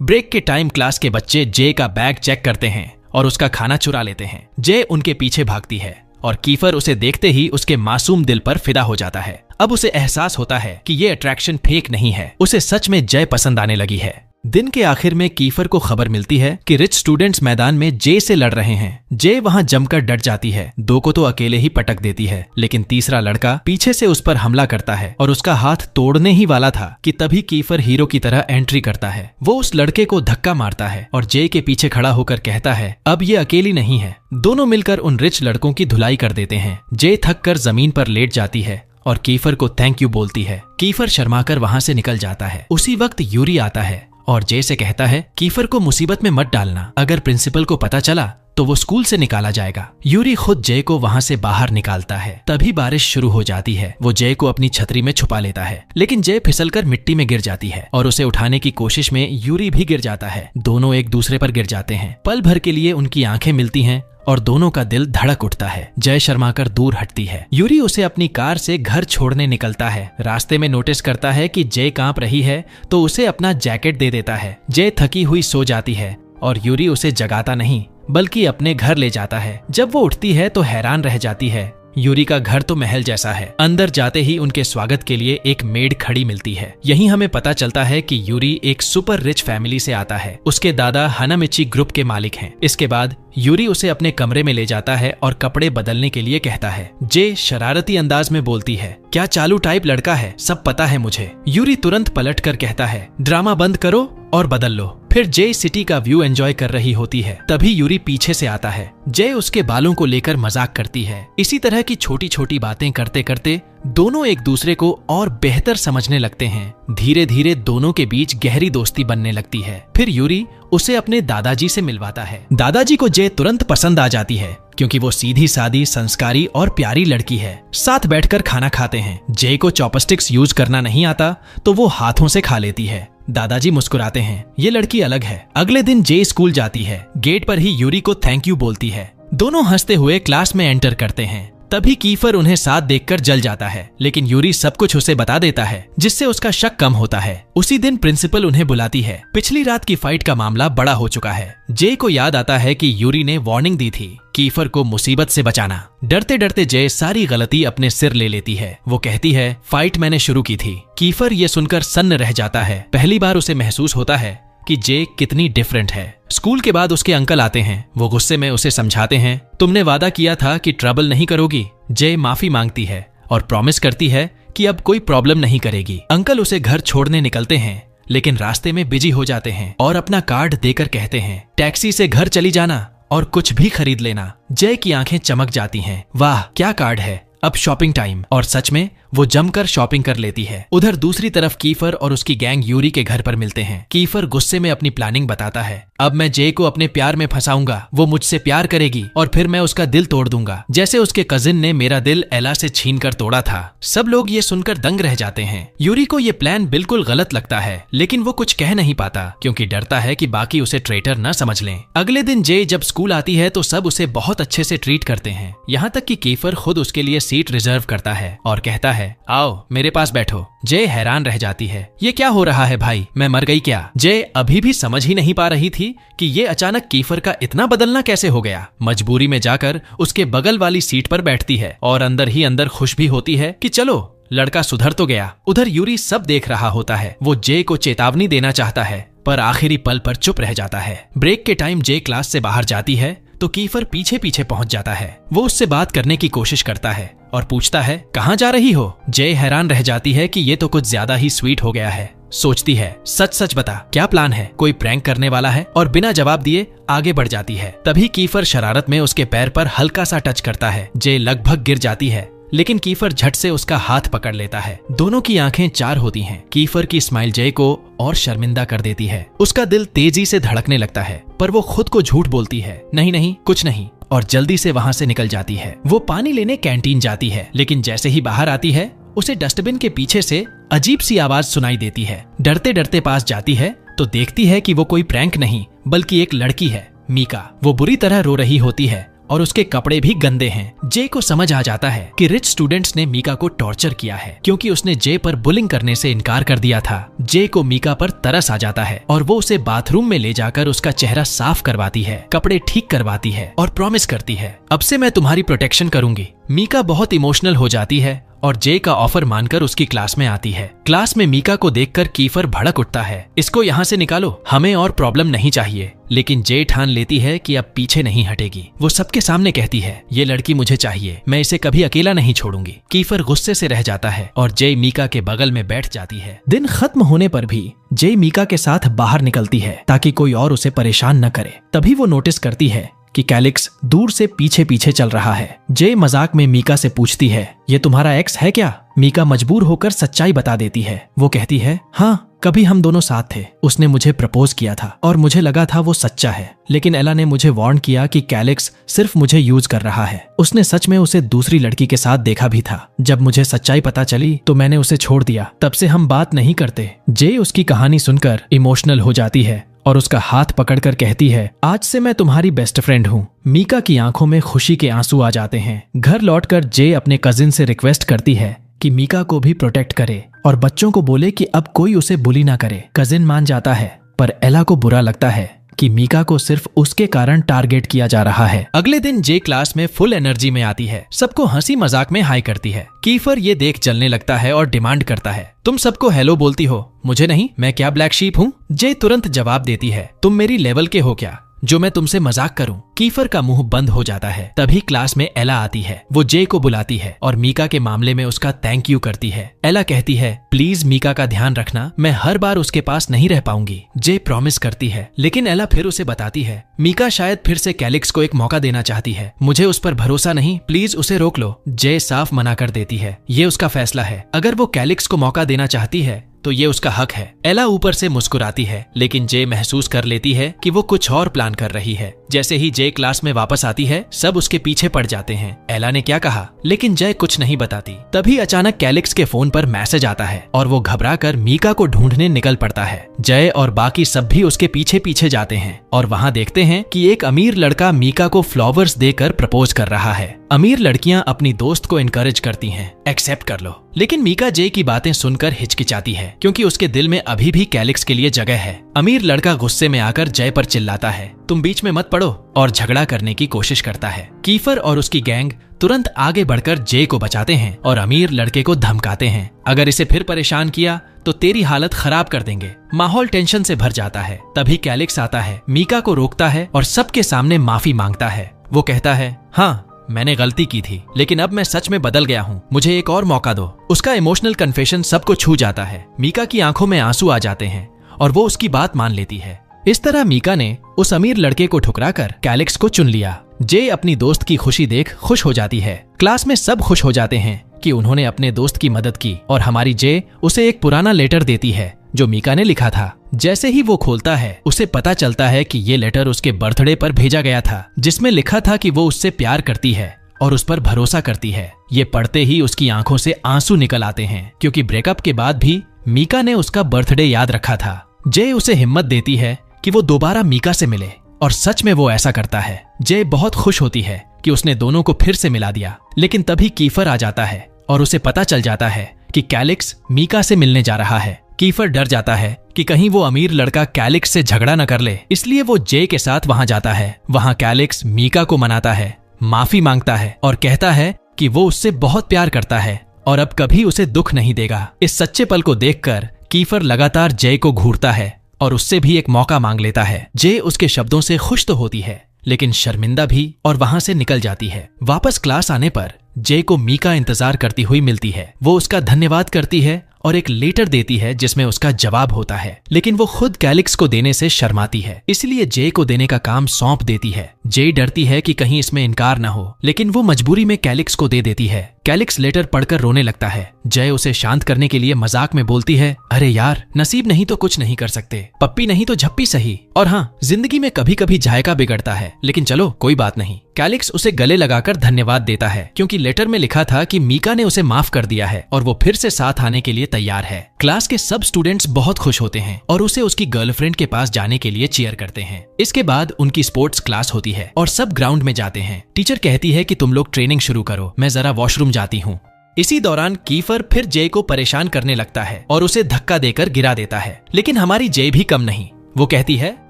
ब्रेक के टाइम क्लास के बच्चे जे का बैग चेक करते हैं और उसका खाना चुरा लेते हैं। जे उनके पीछे भागती है और कीफर उसे देखते ही उसके मासूम दिल पर फिदा हो जाता है। अब उसे एहसास होता है कि ये अट्रैक्शन फेक नहीं है, उसे सच में जय पसंद आने लगी है। दिन के आखिर में कीफर को खबर मिलती है कि रिच स्टूडेंट्स मैदान में जे से लड़ रहे हैं। जे वहां जमकर डट जाती है। दो को तो अकेले ही पटक देती है, लेकिन तीसरा लड़का पीछे से उस पर हमला करता है और उसका हाथ तोड़ने ही वाला था कि तभी कीफर हीरो की तरह एंट्री करता है। वो उस लड़के को धक्का मारता है और जे के पीछे खड़ा होकर कहता है अब ये अकेली नहीं है। दोनों मिलकर उन रिच लड़कों की धुलाई कर देते हैं। जे थक कर जमीन पर लेट जाती है और कीफर को थैंक यू बोलती है। कीफर शर्माकर वहां से निकल जाता है। उसी वक्त यूरी आता है और जे से कहता है कीफर को मुसीबत में मत डालना, अगर प्रिंसिपल को पता चला तो वो स्कूल से निकाला जाएगा। यूरी खुद जे को वहां से बाहर निकालता है। तभी बारिश शुरू हो जाती है। वो जे को अपनी छतरी में छुपा लेता है, लेकिन जे फिसलकर मिट्टी में गिर जाती है और उसे उठाने की कोशिश में यूरी भी गिर जाता है। दोनों एक दूसरे पर गिर जाते हैं। पल भर के लिए उनकी आंखें मिलती हैं और दोनों का दिल धड़क उठता है। जय शर्माकर दूर हटती है। यूरी उसे अपनी कार से घर छोड़ने निकलता है। रास्ते में नोटिस करता है कि जय कांप रही है तो उसे अपना जैकेट दे देता है। जय थकी हुई सो जाती है और यूरी उसे जगाता नहीं बल्कि अपने घर ले जाता है। जब वो उठती है तो हैरान रह जाती है। यूरी का घर तो महल जैसा है। अंदर जाते ही उनके स्वागत के लिए एक मेड खड़ी मिलती है। यहीं हमें पता चलता है कि यूरी एक सुपर रिच फैमिली से आता है। उसके दादा हानामिची ग्रुप के मालिक हैं। इसके बाद यूरी उसे अपने कमरे में ले जाता है और कपड़े बदलने के लिए कहता है। जे शरारती अंदाज में बोलती है क्या चालू टाइप लड़का है, सब पता है मुझे। यूरी तुरंत पलट कर कहता है ड्रामा बंद करो और बदल लो। फिर जय सिटी का व्यू एंजॉय कर रही होती है। तभी यूरी पीछे से आता है। जय उसके बालों को लेकर मजाक करती है। इसी तरह की छोटी छोटी बातें करते करते दोनों एक दूसरे को और बेहतर समझने लगते हैं। धीरे धीरे दोनों के बीच गहरी दोस्ती बनने लगती है। फिर यूरी उसे अपने दादाजी से मिलवाता है। दादाजी को जय तुरंत पसंद आ जाती है क्योंकि वो सीधी सादी, संस्कारी और प्यारी लड़की है। साथ बैठकर खाना खाते हैं। जय को चॉपस्टिक्स यूज करना नहीं आता तो वो हाथों से खा लेती है। दादाजी मुस्कुराते हैं, ये लड़की अलग है। अगले दिन जय स्कूल जाती है। गेट पर ही यूरी को थैंक यू बोलती है। दोनों हंसते हुए क्लास में एंटर करते हैं। तभी कीफर उन्हें साथ देखकर जल जाता है, लेकिन यूरी सब कुछ उसे बता देता है जिससे उसका शक कम होता है। उसी दिन प्रिंसिपल उन्हें बुलाती है। पिछली रात की फाइट का मामला बड़ा हो चुका है। जय को याद आता है कि यूरी ने वार्निंग दी थी कीफर को मुसीबत से बचाना। डरते डरते जय सारी गलती अपने सिर ले लेती है। वो कहती है फाइट मैंने शुरू की थी। कीफर ये सुनकर सन्न रह जाता है। पहली बार उसे महसूस होता है कि जे कितनी डिफरेंट है। स्कूल के बाद उसके अंकल आते हैं। वो गुस्से में उसे समझाते हैं तुमने वादा किया था कि ट्रबल नहीं करोगी। जय माफी मांगती है और प्रॉमिस करती है कि अब कोई प्रॉब्लम नहीं करेगी। अंकल उसे घर छोड़ने निकलते हैं, लेकिन रास्ते में बिजी हो जाते हैं और अपना कार्ड देकर कहते हैं टैक्सी से घर चली जाना और कुछ भी खरीद लेना। जय की आंखें चमक जाती हैं। वाह क्या कार्ड है, अब शॉपिंग टाइम। और सच में वो जमकर शॉपिंग कर लेती है। उधर दूसरी तरफ कीफर और उसकी गैंग यूरी के घर पर मिलते हैं। कीफर गुस्से में अपनी प्लानिंग बताता है अब मैं जय को अपने प्यार में फंसाऊंगा, वो मुझसे प्यार करेगी और फिर मैं उसका दिल तोड़ दूंगा, जैसे उसके कजिन ने मेरा दिल एला से छीन कर तोड़ा था। सब लोग ये सुनकर दंग रह जाते हैं। यूरी को ये प्लान बिल्कुल गलत लगता है, लेकिन वो कुछ कह नहीं पाता क्योंकि डरता है कि बाकी उसे ट्रेटर न समझ लें। अगले दिन जय जब स्कूल आती है तो सब उसे बहुत अच्छे से ट्रीट करते हैं, यहाँ तक कि कीफर खुद उसके लिए सीट रिजर्व करता है और कहता है आओ मेरे पास बैठो। जय हैरान रह जाती है, ये क्या हो रहा है भाई, मैं मर गई क्या? जय अभी भी समझ ही नहीं पा रही थी कि ये अचानक कीफर का इतना बदलना कैसे हो गया। मजबूरी में जाकर उसके बगल वाली सीट पर बैठती है और अंदर ही अंदर खुश भी होती है कि चलो लड़का सुधर तो गया। उधर यूरी सब देख रहा होता है। वो जय को चेतावनी देना चाहता है पर आखिरी पल पर चुप रह जाता है। ब्रेक के टाइम जय क्लास से बाहर जाती है तो कीफर पीछे पीछे पहुंच जाता है। वो उससे बात करने की कोशिश करता है और पूछता है कहाँ जा रही हो। जय हैरान रह जाती है कि ये तो कुछ ज्यादा ही स्वीट हो गया है। सोचती है सच सच बता क्या प्लान है, कोई प्रैंक करने वाला है, और बिना जवाब दिए आगे बढ़ जाती है। तभी कीफर शरारत में उसके पैर पर हल्का सा टच करता है। जय लगभग गिर जाती है, लेकिन कीफर झट से उसका हाथ पकड़ लेता है। दोनों की आंखें चार होती हैं। कीफर की स्माइल जय को और शर्मिंदा कर देती है। उसका दिल तेजी से धड़कने लगता है, पर वो खुद को झूठ बोलती है, नहीं नहीं कुछ नहीं, और जल्दी से वहाँ से निकल जाती है। वो पानी लेने कैंटीन जाती है, लेकिन जैसे ही बाहर आती है उसे डस्टबिन के पीछे से अजीब सी आवाज सुनाई देती है। डरते डरते पास जाती है तो देखती है कि वो कोई प्रैंक नहीं बल्कि एक लड़की है, मीका। वो बुरी तरह रो रही होती है और उसके कपड़े भी गंदे हैं। जे को समझ आ जाता है कि रिच स्टूडेंट्स ने मीका को टॉर्चर किया है, क्योंकि उसने जे पर बुलिंग करने से इनकार कर दिया था। जे को मीका पर तरस आ जाता है और वो उसे बाथरूम में ले जाकर उसका चेहरा साफ करवाती है, कपड़े ठीक करवाती है और प्रॉमिस करती है अब से मैं तुम्हारी प्रोटेक्शन करूंगी। मीका बहुत इमोशनल हो जाती है और जे का ऑफर मानकर उसकी क्लास में आती है। क्लास में मीका को देखकर कीफर भड़क उठता है, इसको यहाँ से निकालो, हमें और प्रॉब्लम नहीं चाहिए। लेकिन जे ठान लेती है कि अब पीछे नहीं हटेगी। वो सबके सामने कहती है ये लड़की मुझे चाहिए, मैं इसे कभी अकेला नहीं छोड़ूंगी। कीफर गुस्से से रह जाता है और जे मीका के बगल में बैठ जाती है। दिन खत्म होने पर भी जे मीका के साथ बाहर निकलती है ताकि कोई और उसे परेशान न करे। तभी वो नोटिस करती है कि कैलिक्स दूर से पीछे पीछे चल रहा है। जे मजाक में मीका से पूछती है ये तुम्हारा एक्स है क्या? मीका मजबूर होकर सच्चाई बता देती है। वो कहती है हाँ, कभी हम दोनों साथ थे, उसने मुझे प्रपोज किया था और मुझे लगा था वो सच्चा है, लेकिन एला ने मुझे वार्न किया कि कैलिक्स सिर्फ मुझे यूज कर रहा है। उसने सच में उसे दूसरी लड़की के साथ देखा भी था। जब मुझे सच्चाई पता चली तो मैंने उसे छोड़ दिया, तब से हम बात नहीं करते। जे उसकी कहानी सुनकर इमोशनल हो जाती है और उसका हाथ पकड़कर कहती है आज से मैं तुम्हारी बेस्ट फ्रेंड हूँ। मीका की आंखों में खुशी के आंसू आ जाते हैं। घर लौटकर जे अपने कजिन से रिक्वेस्ट करती है कि मीका को भी प्रोटेक्ट करे और बच्चों को बोले कि अब कोई उसे बुली ना करे। कजिन मान जाता है, पर एला को बुरा लगता है कि मीका को सिर्फ उसके कारण टारगेट किया जा रहा है। अगले दिन जे क्लास में फुल एनर्जी में आती है, सबको हंसी मजाक में हाई करती है। कीफर ये देख जलने लगता है और डिमांड करता है तुम सबको हेलो बोलती हो, मुझे नहीं, मैं क्या ब्लैक शीप हूँ? जे तुरंत जवाब देती है तुम मेरी लेवल के हो क्या जो मैं तुमसे मजाक करूं? कीफर का मुंह बंद हो जाता है। तभी क्लास में एला आती है। वो जे को बुलाती है और मीका के मामले में उसका थैंक यू करती है। एला कहती है प्लीज मीका का ध्यान रखना, मैं हर बार उसके पास नहीं रह पाऊंगी। जे प्रॉमिस करती है, लेकिन एला फिर उसे बताती है मीका शायद फिर से कैलिक्स को एक मौका देना चाहती है, मुझे उस पर भरोसा नहीं, प्लीज उसे रोक लो। जे साफ मना कर देती है, ये उसका फैसला है, अगर वो कैलिक्स को मौका देना चाहती है तो ये उसका हक है। एला ऊपर से मुस्कुराती है, लेकिन जे महसूस कर लेती है कि वो कुछ और प्लान कर रही है। जैसे ही जे क्लास में वापस आती है सब उसके पीछे पड़ जाते हैं। एला ने क्या कहा, लेकिन जय कुछ नहीं बताती। तभी अचानक कैलिक्स के फोन पर मैसेज आता है और वो घबराकर मीका को ढूंढने निकल पड़ता है। जय और बाकी सब भी उसके पीछे पीछे जाते हैं और वहाँ देखते हैं कि एक अमीर लड़का मीका को फ्लावर्स देकर प्रपोज कर रहा है। अमीर लड़कियां अपनी दोस्त को इनकरेज करती हैं, एक्सेप्ट कर लो, लेकिन मीका जे की बातें सुनकर हिचकिचाती है क्योंकि उसके दिल में अभी भी कैलिक्स के लिए जगह है। अमीर लड़का गुस्से में आकर जय पर चिल्लाता है तुम बीच में मत पड़ो, और झगड़ा करने की कोशिश करता है। कीफर और उसकी गैंग तुरंत आगे बढ़कर जे को बचाते हैं और अमीर लड़के को धमकाते हैं अगर इसे फिर परेशान किया तो तेरी हालत खराब कर देंगे। माहौल टेंशन से भर जाता है। तभी कैलिक्स आता है, मीका को रोकता है और सबके सामने माफी मांगता है। वो कहता है हाँ मैंने गलती की थी, लेकिन अब मैं सच में बदल गया हूँ, मुझे एक और मौका दो। उसका इमोशनल कन्फेशन सबको छू जाता है। मीका की आंखों में आंसू आ जाते हैं और वो उसकी बात मान लेती है। इस तरह मीका ने उस अमीर लड़के को ठुकराकर कैलिक्स को चुन लिया। जे अपनी दोस्त की खुशी देख खुश हो जाती है। क्लास में सब खुश हो जाते हैं कि उन्होंने अपने दोस्त की मदद की और हमारी जे उसे एक पुराना लेटर देती है जो मीका ने लिखा था। जैसे ही वो खोलता है उसे पता चलता है कि ये लेटर उसके बर्थडे पर भेजा गया था, जिसमें लिखा था कि वो उससे प्यार करती है और उस पर भरोसा करती है। ये पढ़ते ही उसकी आंखों से आंसू निकल आते हैं क्योंकि ब्रेकअप के बाद भी मीका ने उसका बर्थडे याद रखा था। जे उसे हिम्मत देती है कि वो दोबारा मीका से मिले और सच में वो ऐसा करता है। जे बहुत खुश होती है कि उसने दोनों को फिर से मिला दिया, लेकिन तभी कीफर आ जाता है और उसे पता चल जाता है कि कैलिक्स मीका से मिलने जा रहा है। कीफर डर जाता है कि कहीं वो अमीर लड़का कैलिक्स से झगड़ा न कर ले, इसलिए वो जे के साथ वहां जाता है। वहां कैलिक्स मीका को मनाता है, माफी मांगता है और कहता है कि वो उससे बहुत प्यार करता है और अब कभी उसे दुख नहीं देगा। इस सच्चे पल को देखकर कीफर लगातार जे को घूरता है और उससे भी एक मौका मांग लेता है। जे उसके शब्दों से खुश तो होती है, लेकिन शर्मिंदा भी, और वहां से निकल जाती है। वापस क्लास आने पर जे को मीका इंतजार करती हुई मिलती है। वो उसका धन्यवाद करती है और एक लेटर देती है जिसमें उसका जवाब होता है, लेकिन वो खुद कैलिक्स को देने से शर्माती है, इसलिए जे को देने का काम सौंप देती है। जे डरती है कि कहीं इसमें इनकार न हो, लेकिन वो मजबूरी में कैलिक्स को दे देती है। कैलिक्स लेटर पढ़कर रोने लगता है। जय उसे शांत करने के लिए मजाक में बोलती है, अरे यार, नसीब नहीं तो कुछ नहीं कर सकते, पप्पी नहीं तो झप्पी सही। और हाँ, जिंदगी में कभी कभी जायका बिगड़ता है, लेकिन चलो कोई बात नहीं। कैलिक्स उसे गले लगाकर धन्यवाद देता है, क्योंकि लेटर में लिखा था कि मीका ने उसे माफ कर दिया है और वो फिर से साथ आने के लिए तैयार है। क्लास के सब स्टूडेंट्स बहुत खुश होते हैं और उसे उसकी गर्लफ्रेंड के पास जाने के लिए चीयर करते हैं। इसके बाद उनकी स्पोर्ट्स क्लास होती है और सब ग्राउंड में जाते हैं। टीचर कहती है कि तुम लोग ट्रेनिंग शुरू करो, मैं जरा वॉशरूम जाती हूँ। इसी दौरान कीफर फिर जे को परेशान करने लगता है और उसे धक्का देकर गिरा देता है, लेकिन हमारी जे भी कम नहीं। वो कहती है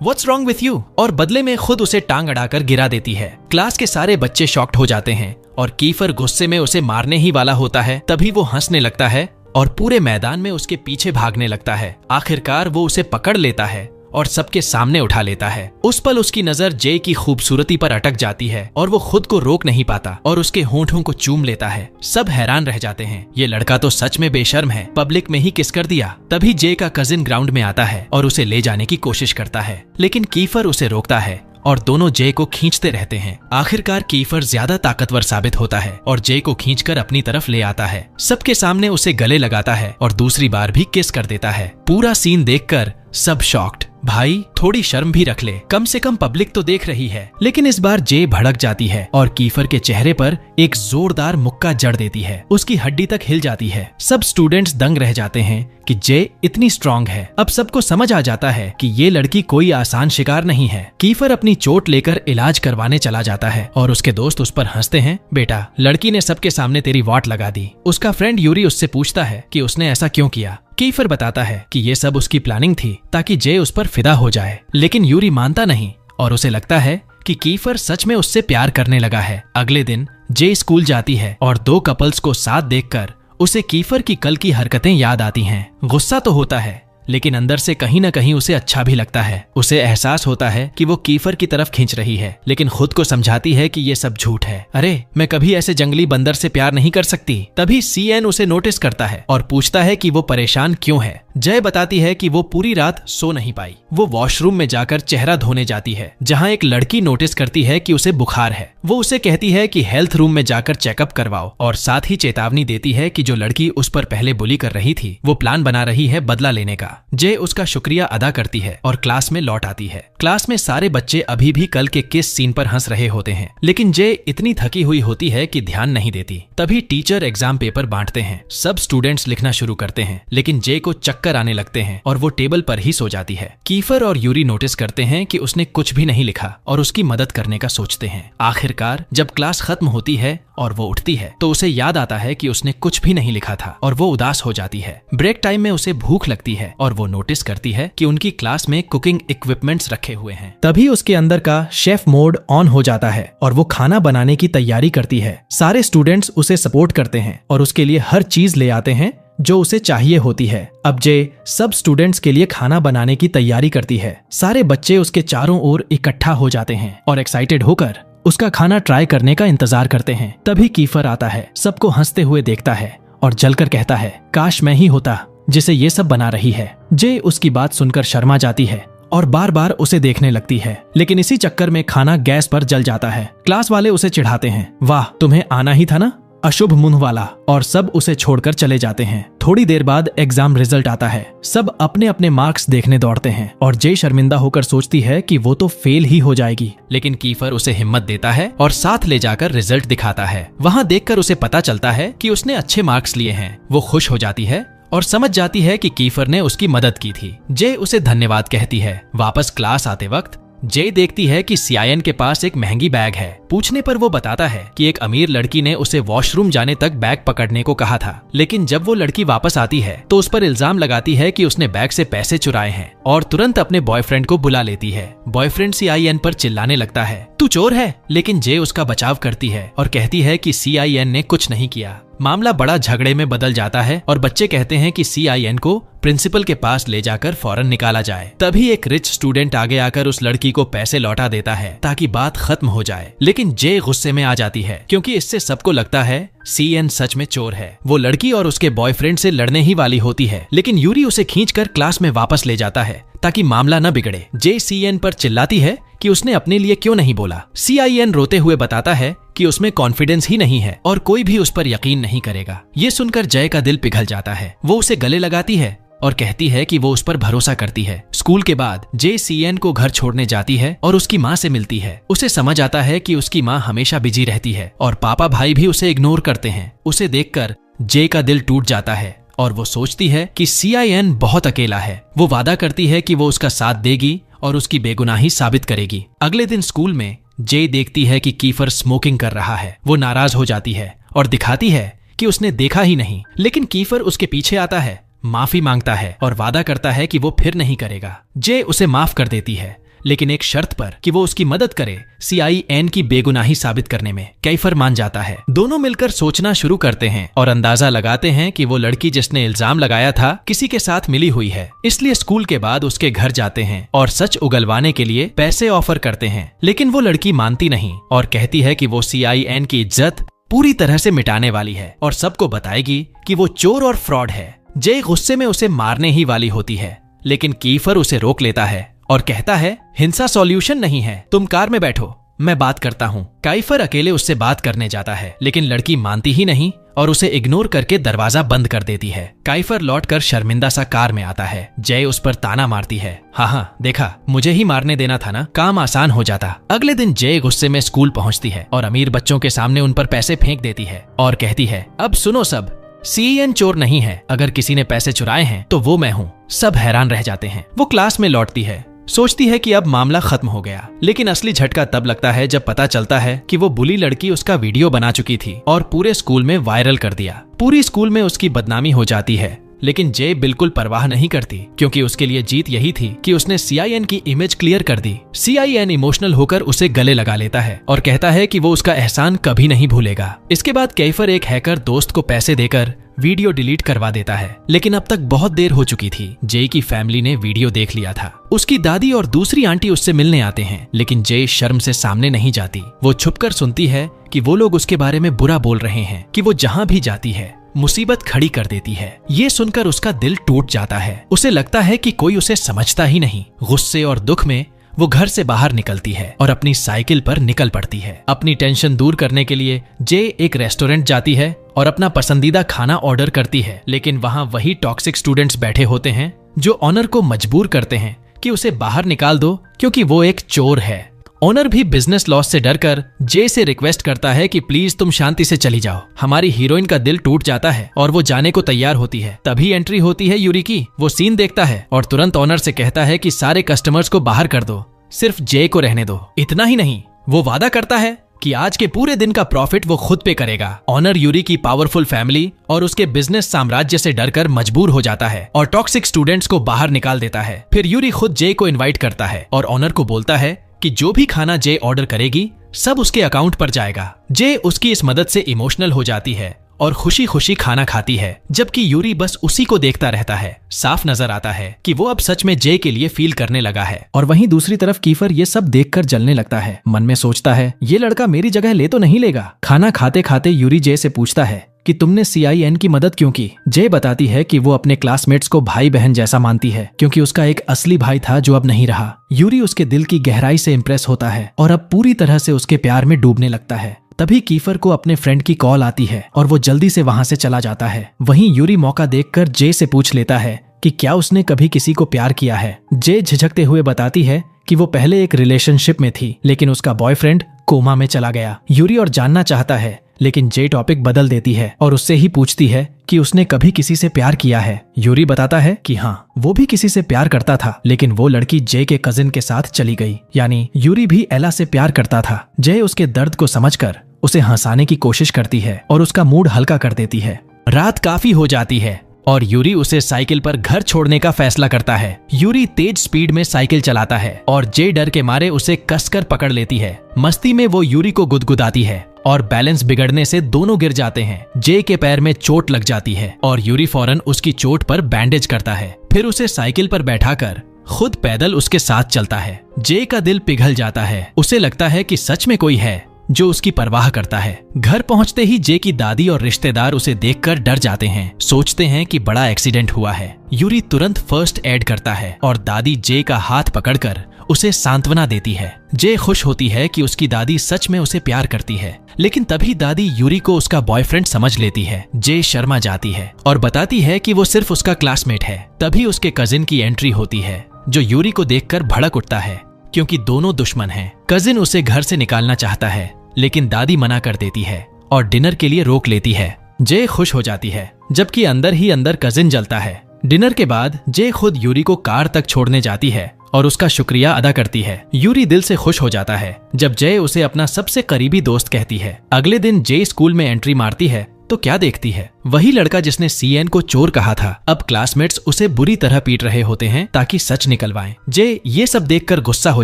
व्हाट्स रॉन्ग विथ यू और बदले में खुद उसे टांग अड़ाकर गिरा देती है। क्लास के सारे बच्चे शॉक्ड हो जाते हैं और कीफर गुस्से में उसे मारने ही वाला होता है। तभी वो हंसने लगता है और पूरे मैदान में उसके पीछे भागने लगता है। आखिरकार वो उसे पकड़ लेता है और सबके सामने उठा लेता है। उस पल उसकी नजर जे की खूबसूरती पर अटक जाती है और वो खुद को रोक नहीं पाता और उसके होंठों को चूम लेता है। सब हैरान रह जाते हैं, ये लड़का तो सच में बेशर्म है, पब्लिक में ही किस कर दिया। तभी जे का कजिन ग्राउंड में आता है और उसे ले जाने की कोशिश करता है, लेकिन कीफर उसे रोकता है और दोनों जे को खींचते रहते हैं। आखिरकार कीफर ज्यादा ताकतवर साबित होता है और जे को खींचकर अपनी तरफ ले आता है। सबके सामने उसे गले लगाता है और दूसरी बार भी किस कर देता है। पूरा सीन देखकर सब शॉक्ड। भाई, थोड़ी शर्म भी रख ले, कम से कम पब्लिक तो देख रही है। लेकिन इस बार जे भड़क जाती है और कीफर के चेहरे पर एक जोरदार मुक्का जड़ देती है। उसकी हड्डी तक हिल जाती है। सब स्टूडेंट्स दंग रह जाते हैं कि जे इतनी स्ट्रांग है। अब सबको समझ आ जाता है कि ये लड़की कोई आसान शिकार नहीं है। कीफर अपनी चोट लेकर इलाज करवाने चला जाता है और उसके दोस्त उस पर हंसते हैं। बेटा, लड़की ने सबके सामने तेरी वाट लगा दी। उसका फ्रेंड यूरी उससे पूछता है कि उसने ऐसा क्यों किया। कीफर बताता है कि ये सब उसकी प्लानिंग थी ताकि जे उस पर फिदा हो जाए, लेकिन यूरी मानता नहीं और उसे लगता है कि कीफर सच में उससे प्यार करने लगा है। अगले दिन जे स्कूल जाती है और दो कपल्स को साथ देखकर उसे कीफर की कल की हरकतें याद आती हैं। गुस्सा तो होता है, लेकिन अंदर से कहीं न कहीं उसे अच्छा भी लगता है। उसे एहसास होता है कि वो कीफर की तरफ खींच रही है, लेकिन खुद को समझाती है कि ये सब झूठ है। अरे, मैं कभी ऐसे जंगली बंदर से प्यार नहीं कर सकती। तभी सीएन उसे नोटिस करता है और पूछता है कि वो परेशान क्यों है। जय बताती है कि वो पूरी रात सो नहीं पाई। वो वॉशरूम में जाकर चेहरा धोने जाती है, जहाँ एक लड़की नोटिस करती है कि उसे बुखार है। वो उसे कहती है कि हेल्थ रूम में जाकर चेकअप करवाओ और साथ ही चेतावनी देती है कि जो लड़की उस पर पहले बुली कर रही थी वो प्लान बना रही है बदला लेने का। जे उसका शुक्रिया अदा करती है और क्लास में लौट आती है। क्लास में सारे बच्चे अभी भी कल के किस सीन पर हंस रहे होते हैं, लेकिन जे इतनी थकी हुई होती है कि ध्यान नहीं देती। तभी टीचर एग्जाम पेपर बांटते हैं। सब स्टूडेंट्स लिखना शुरू करते हैं, लेकिन जे को चक्कर आने लगते हैं और वो टेबल पर ही सो जाती है। कीफर और यूरी नोटिस करते हैं कि उसने कुछ भी नहीं लिखा और उसकी मदद करने का सोचते हैं। आखिरकार जब क्लास खत्म होती है और वो उठती है तो उसे याद आता है कि उसने कुछ भी नहीं लिखा था और वो उदास हो जाती है। ब्रेक टाइम में उसे भूख लगती है और वो नोटिस करती है कि उनकी क्लास में कुकिंग इक्विपमेंट्स रखे हुए हैं। तभी उसके अंदर का शेफ मोड ऑन हो जाता है और वो खाना बनाने की तैयारी करती है। सारे स्टूडेंट्स उसे सपोर्ट करते हैं और उसके लिए हर चीज ले आते हैं जो उसे चाहिए होती है। अब जे सब स्टूडेंट्स के लिए खाना बनाने की तैयारी करती है। सारे बच्चे उसके चारों ओर इकट्ठा हो जाते हैं और एक्साइटेड होकर उसका खाना ट्राई करने का इंतजार करते हैं। तभी कीफर आता है, सबको हंसते हुए देखता है और जलकर कहता है, काश मैं ही होता जिसे ये सब बना रही है। जे उसकी बात सुनकर शर्मा जाती है और बार बार उसे देखने लगती है, लेकिन इसी चक्कर में खाना गैस पर जल जाता है। क्लास वाले उसे चिढ़ाते हैं, वाह, तुम्हें आना ही था ना, अशुभ मुंह वाला, और सब उसे छोड़कर चले जाते हैं। थोड़ी देर बाद एग्जाम रिजल्ट आता है। सब अपने अपने मार्क्स देखने दौड़ते हैं और जे शर्मिंदा होकर सोचती है कि वो तो फेल ही हो जाएगी, लेकिन कीफर उसे हिम्मत देता है और साथ ले जाकर रिजल्ट दिखाता है। वहाँ देखकर उसे पता चलता है कि उसने अच्छे मार्क्स लिए हैं। वो खुश हो जाती है और समझ जाती है कि कीफर ने उसकी मदद की थी। जे उसे धन्यवाद कहती है। वापस क्लास आते वक्त जे देखती है कि सीआईएन के पास एक महंगी बैग है। पूछने पर वो बताता है कि एक अमीर लड़की ने उसे वॉशरूम जाने तक बैग पकड़ने को कहा था, लेकिन जब वो लड़की वापस आती है तो उस पर इल्जाम लगाती है कि उसने बैग से पैसे चुराए हैं और तुरंत अपने बॉयफ्रेंड को बुला लेती है। बॉयफ्रेंड सीआईएन पर चिल्लाने लगता है, तू चोर है, लेकिन जे उसका बचाव करती है और कहती है कि सीआईएन ने कुछ नहीं किया। मामला बड़ा झगड़े में बदल जाता है और बच्चे कहते हैं कि CIN को प्रिंसिपल के पास ले जाकर फौरन निकाला जाए। तभी एक रिच स्टूडेंट आगे आकर उस लड़की को पैसे लौटा देता है ताकि बात खत्म हो जाए। लेकिन जे गुस्से में आ जाती है क्योंकि इससे सबको लगता है CN सच में चोर है। वो लड़की और उसके बॉयफ्रेंड से लड़ने ही वाली होती है, लेकिन यूरी उसे खींचकर क्लास में वापस ले जाता है ताकि मामला न बिगड़े। जे CN पर चिल्लाती है कि उसने अपने लिए क्यों नहीं बोला। CIN रोते हुए बताता है कि उसमें कॉन्फिडेंस ही नहीं है और कोई भी उस पर यकीन नहीं करेगा। ये सुनकर जय का दिल पिघल जाता है। वो उसे गले लगाती है और कहती है कि वो उस पर भरोसा करती है। स्कूल के बाद जे CN को घर छोड़ने जाती है और उसकी माँ से मिलती है। उसे समझ आता है कि उसकी माँ हमेशा बिजी रहती है और पापा भाई भी उसे इग्नोर करते हैं। उसे देखकर जे का दिल टूट जाता है और वो सोचती है कि CIN बहुत अकेला है। वो वादा करती है कि वो उसका साथ देगी और उसकी बेगुनाही साबित करेगी। अगले दिन स्कूल में जे देखती है कि कीफर स्मोकिंग कर रहा है। वो नाराज हो जाती है और दिखाती है कि उसने देखा ही नहीं, लेकिन कीफर उसके पीछे आता है, माफी मांगता है और वादा करता है कि वो फिर नहीं करेगा। जे उसे माफ कर देती है, लेकिन एक शर्त पर कि वो उसकी मदद करे CIN की बेगुनाही साबित करने में। कीफर मान जाता है। दोनों मिलकर सोचना शुरू करते हैं और अंदाजा लगाते हैं कि वो लड़की जिसने इल्जाम लगाया था किसी के साथ मिली हुई है। इसलिए स्कूल के बाद उसके घर जाते हैं और सच उगलवाने के लिए पैसे ऑफर करते हैं, लेकिन वो लड़की मानती नहीं और कहती है कि वो CIN की इज्जत पूरी तरह से मिटाने वाली है और सबको बताएगी कि वो चोर और फ्रॉड है। जे गुस्से में उसे मारने ही वाली होती है, लेकिन कीफर उसे रोक लेता है और कहता है हिंसा सॉल्यूशन नहीं है, तुम कार में बैठो, मैं बात करता हूँ। कीफर अकेले उससे बात करने जाता है, लेकिन लड़की मानती ही नहीं और उसे इग्नोर करके दरवाजा बंद कर देती है। कीफर लौटकर शर्मिंदा सा कार में आता है। जय उस पर ताना मारती है, हाँ देखा, मुझे ही मारने देना था ना, काम आसान हो जाता। अगले दिन जय गुस्से में स्कूल पहुंचती है और अमीर बच्चों के सामने उन पर पैसे फेंक देती है और कहती है अब सुनो सब, CN चोर नहीं है, अगर किसी ने पैसे चुराए हैं तो वो मैं हूँ। सब हैरान रह जाते हैं। वो क्लास में लौटती है, सोचती है कि अब मामला खत्म हो गया, लेकिन असली झटका तब लगता है जब पता चलता है कि वो बुली लड़की उसका वीडियो बना चुकी थी और पूरे स्कूल में वायरल कर दिया। पूरी स्कूल में उसकी बदनामी हो जाती है, लेकिन जे बिल्कुल परवाह नहीं करती क्योंकि उसके लिए जीत यही थी कि उसने CIN की इमेज क्लियर कर दी। CIN इमोशनल होकर उसे गले लगा लेता है और कहता है कि वो उसका एहसान कभी नहीं भूलेगा। इसके बाद कीफर एक हैकर दोस्त को पैसे देकर वीडियो डिलीट करवा देता है, लेकिन अब तक बहुत देर हो चुकी थी। जे की फैमिली ने वीडियो देख लिया था। उसकी दादी और दूसरी आंटी उससे मिलने आते हैं, लेकिन जे शर्म से सामने नहीं जाती। वो छुपकर सुनती है कि वो लोग उसके बारे में बुरा बोल रहे हैं, कि वो जहाँ भी जाती है मुसीबत खड़ी कर देती है। ये सुनकर उसका दिल टूट जाता है। उसे लगता है कि कोई उसे समझता ही नहीं। गुस्से और दुख में वो घर से बाहर निकलती है और अपनी साइकिल पर निकल पड़ती है। अपनी टेंशन दूर करने के लिए जे एक रेस्टोरेंट जाती है और अपना पसंदीदा खाना ऑर्डर करती है, लेकिन वहाँ वही टॉक्सिक स्टूडेंट्स बैठे होते हैं जो ऑनर को मजबूर करते हैं कि उसे बाहर निकाल दो क्योंकि वो एक चोर है। ऑनर भी बिजनेस लॉस से डरकर जे से रिक्वेस्ट करता है कि प्लीज तुम शांति से चली जाओ। हमारी हीरोइन का दिल टूट जाता है और वो जाने को तैयार होती है। तभी एंट्री होती है यूरी की। वो सीन देखता है और तुरंत ऑनर से कहता है कि सारे कस्टमर्स को बाहर कर दो, सिर्फ जे को रहने दो। इतना ही नहीं, वो वादा करता है कि आज के पूरे दिन का प्रॉफिट वो खुद पे करेगा। ऑनर यूरी की पावरफुल फैमिली और उसके बिजनेस साम्राज्य से डरकर मजबूर हो जाता है और टॉक्सिक स्टूडेंट्स को बाहर निकाल देता है। फिर यूरी खुद जे को इनवाइट करता है और ऑनर को बोलता है कि जो भी खाना जे ऑर्डर करेगी सब उसके अकाउंट पर जाएगा। जे उसकी इस मदद से इमोशनल हो जाती है और खुशी खुशी खाना खाती है, जबकि यूरी बस उसी को देखता रहता है। साफ नजर आता है कि वो अब सच में जे के लिए फील करने लगा है। और वहीं दूसरी तरफ कीफर ये सब देखकर जलने लगता है। मन में सोचता है ये लड़का मेरी जगह ले तो नहीं लेगा। खाना खाते खाते यूरी जे से पूछता है कि तुमने CIN की मदद क्यों की। जे बताती है कि वो अपने क्लासमेट्स को भाई बहन जैसा मानती है क्योंकि उसका एक असली भाई था जो अब नहीं रहा। यूरी उसके दिल की गहराई से इम्प्रेस होता है और अब पूरी तरह से उसके प्यार में डूबने लगता है। तभी कीफर को अपने फ्रेंड की कॉल आती है और वो जल्दी से वहां से चला जाता है। वहीं यूरी मौका देखकर जे से पूछ लेता है कि क्या उसने कभी किसी को प्यार किया है। जे झिझकते हुए बताती है कि वो पहले एक रिलेशनशिप में थी, लेकिन उसका बॉयफ्रेंड कोमा में चला गया। यूरी और जानना चाहता है, लेकिन जे टॉपिक बदल देती है और उससे ही पूछती है कि उसने कभी किसी से प्यार किया है। यूरी बताता है कि हाँ, वो भी किसी से प्यार करता था, लेकिन वो लड़की जे के कजिन के साथ चली गई। यानी यूरी भी एला से प्यार करता था। जे उसके दर्द को समझकर उसे हंसाने की कोशिश करती है और उसका मूड हल्का कर देती है। रात काफी हो जाती है और यूरी उसे साइकिल पर घर छोड़ने का फैसला करता है। यूरी तेज स्पीड में साइकिल चलाता है और जे डर के मारे उसे कसकर पकड़ लेती है। मस्ती में वो यूरी को गुदगुदाती है, और बैलेंस बिगड़ने से दोनों गिर जाते हैं। जे के पैर में चोट लग जाती है और यूरी फौरन उसकी चोट पर बैंडेज करता है। फिर उसे साइकिल पर बैठाकर खुद पैदल उसके साथ चलता है। जे का दिल पिघल जाता है। उसे लगता है कि सच में कोई है जो उसकी परवाह करता है। घर पहुंचते ही जे की दादी और रिश्तेदार उसे देखकर डर जाते हैं, सोचते हैं कि बड़ा एक्सीडेंट हुआ है। यूरी तुरंत फर्स्ट एड करता है और दादी जे का हाथ पकड़कर उसे सांत्वना देती है। जे खुश होती है कि उसकी दादी सच में उसे प्यार करती है, लेकिन तभी दादी यूरी को उसका बॉयफ्रेंड समझ लेती है। जे शर्मा जाती है और बताती है कि वो सिर्फ उसका क्लासमेट है। तभी उसके कजिन की एंट्री होती है, जो यूरी को देखकर भड़क उठता है क्योंकि दोनों दुश्मन हैं। कजिन उसे घर से निकालना चाहता है, लेकिन दादी मना कर देती है और डिनर के लिए रोक लेती है। जे खुश हो जाती है, जबकि अंदर ही अंदर कजिन जलता है। डिनर के बाद जे खुद यूरी को कार तक छोड़ने जाती है और उसका शुक्रिया अदा करती है। यूरी दिल से खुश हो जाता है जब जय उसे अपना सबसे करीबी दोस्त कहती है। अगले दिन जे स्कूल में एंट्री मारती है तो क्या देखती है, वही लड़का जिसने सीएन को चोर कहा था। अब क्लासमेट्स उसे बुरी तरह पीट रहे होते हैं ताकि सच निकलवाएं। जे ये सब देखकर गुस्सा हो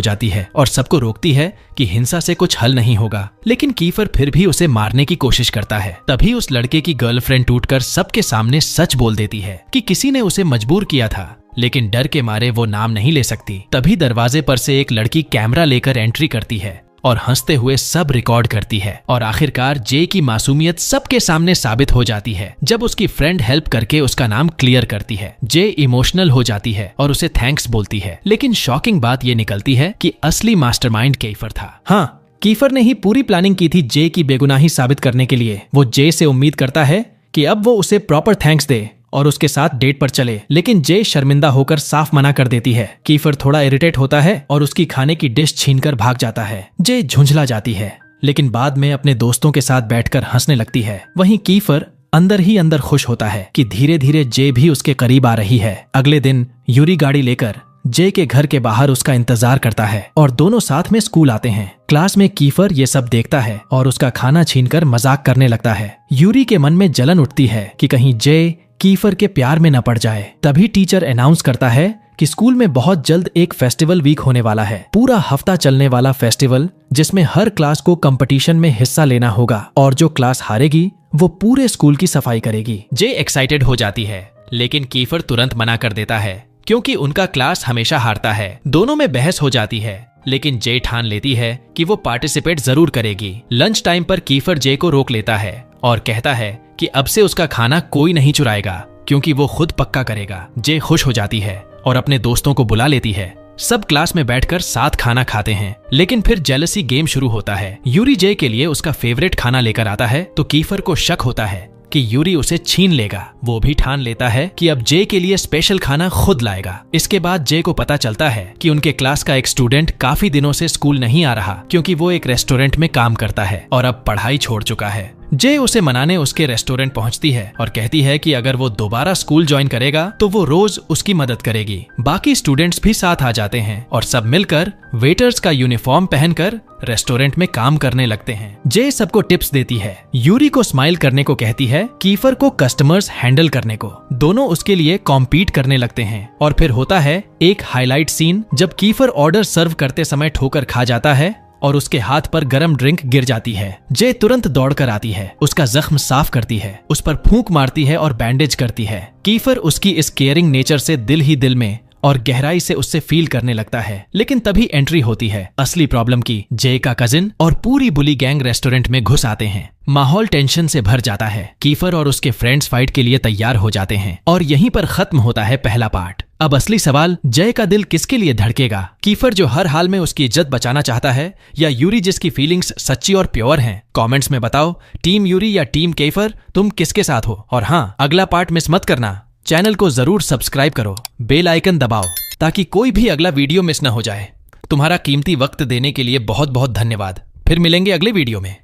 जाती है और सबको रोकती है कि हिंसा से कुछ हल नहीं होगा, लेकिन कीफर फिर भी उसे मारने की कोशिश करता है। तभी उस लड़के की गर्लफ्रेंड टूटकर सबके सामने सच बोल देती है कि किसी ने उसे मजबूर किया था, लेकिन डर के मारे वो नाम नहीं ले सकती। तभी दरवाजे पर से एक लड़की कैमरा लेकर एंट्री करती है और हंसते हुए सब रिकॉर्ड करती है और आखिरकार जे की मासूमियत सबके सामने साबित हो जाती है जब उसकी फ्रेंड हेल्प करके उसका नाम क्लियर करती है। जे इमोशनल हो जाती है और उसे थैंक्स बोलती है, लेकिन शॉकिंग बात ये निकलती है कि असली मास्टरमाइंड कीफर था। हाँ, कीफर ने ही पूरी प्लानिंग की थी जे की बेगुनाही साबित करने के लिए। वो जे से उम्मीद करता है कि अब वो उसे प्रॉपर थैंक्स दे और उसके साथ डेट पर चले, लेकिन जे शर्मिंदा होकर साफ मना कर देती है। कीफर थोड़ा इरिटेट होता है और उसकी खाने की डिश छीनकर भाग जाता है। जे झुंझला जाती है, लेकिन बाद में अपने दोस्तों के साथ बैठकर हंसने लगती है। वहीं कीफर अंदर ही अंदर खुश होता है कि धीरे धीरे जे भी उसके करीब आ रही है। अगले दिन यूरी गाड़ी लेकर जे के घर के बाहर उसका इंतजार करता है और दोनों साथ में स्कूल आते हैं। क्लास में कीफर ये सब देखता है और उसका खाना छीनकर मजाक करने लगता है। यूरी के मन में जलन उठती है कि कहीं जे कीफर के प्यार में न पड़ जाए। तभी टीचर अनाउंस करता है कि स्कूल में बहुत जल्द एक फेस्टिवल वीक होने वाला है, पूरा हफ्ता चलने वाला फेस्टिवल जिसमें हर क्लास को कंपटीशन में हिस्सा लेना होगा और जो क्लास हारेगी वो पूरे स्कूल की सफाई करेगी। जे एक्साइटेड हो जाती है, लेकिन कीफर तुरंत मना कर देता है क्योंकि उनका क्लास हमेशा हारता है। दोनों में बहस हो जाती है, लेकिन जे ठान लेती है कि वो पार्टिसिपेट जरूर करेगी। लंच टाइम पर कीफर जे को रोक लेता है और कहता है कि अब से उसका खाना कोई नहीं चुराएगा क्योंकि वो खुद पक्का करेगा। जे खुश हो जाती है और अपने दोस्तों को बुला लेती है। सब क्लास में बैठकर साथ खाना खाते हैं, लेकिन फिर जेलसी गेम शुरू होता है। यूरी जे के लिए उसका फेवरेट खाना लेकर आता है तो कीफर को शक होता है कि यूरी उसे छीन लेगा। वो भी ठान लेता है कि अब जे के लिए स्पेशल खाना खुद लाएगा। इसके बाद जे को पता चलता है कि उनके क्लास का एक स्टूडेंट काफी दिनों से स्कूल नहीं आ रहा क्योंकि वो एक रेस्टोरेंट में काम करता है और अब पढ़ाई छोड़ चुका है। जे उसे मनाने उसके रेस्टोरेंट पहुंचती है और कहती है कि अगर वो दोबारा स्कूल ज्वाइन करेगा तो वो रोज उसकी मदद करेगी। बाकी स्टूडेंट्स भी साथ आ जाते हैं और सब मिलकर वेटर्स का यूनिफॉर्म पहनकर रेस्टोरेंट में काम करने लगते हैं। जे सबको टिप्स देती है, यूरी को स्माइल करने को कहती है, कीफर को कस्टमर्स हैंडल करने को। दोनों उसके लिए कॉम्पीट करने लगते हैं और फिर होता है एक हाईलाइट सीन जब कीफर ऑर्डर सर्व करते समय ठोकर खा जाता है और उसके हाथ पर गरम ड्रिंक गिर जाती है। जे तुरंत दौड़कर आती है, उसका जख्म साफ करती है, उस पर फूंक मारती है और बैंडेज करती है। कीफर उसकी इस केयरिंग नेचर से दिल ही दिल में और गहराई से उससे फील करने लगता है। लेकिन तभी एंट्री होती है असली प्रॉब्लम की। जे का कजिन और पूरी बुली गैंग रेस्टोरेंट में घुस आते हैं। माहौल टेंशन से भर जाता है। कीफर और उसके फ्रेंड्स फाइट के लिए तैयार हो जाते हैं और यहीं पर खत्म होता है पहला पार्ट। अब असली सवाल, जय का दिल किसके लिए धड़केगा? कीफर जो हर हाल में उसकी इज्जत बचाना चाहता है, या यूरी जिसकी फीलिंग्स सच्ची और प्योर हैं? कमेंट्स में बताओ, टीम यूरी या टीम कीफर, तुम किसके साथ हो? और हाँ, अगला पार्ट मिस मत करना। चैनल को जरूर सब्सक्राइब करो, बेल आइकन दबाओ ताकि कोई भी अगला वीडियो मिस न हो जाए। तुम्हारा कीमती वक्त देने के लिए बहुत बहुत धन्यवाद। फिर मिलेंगे अगले वीडियो में।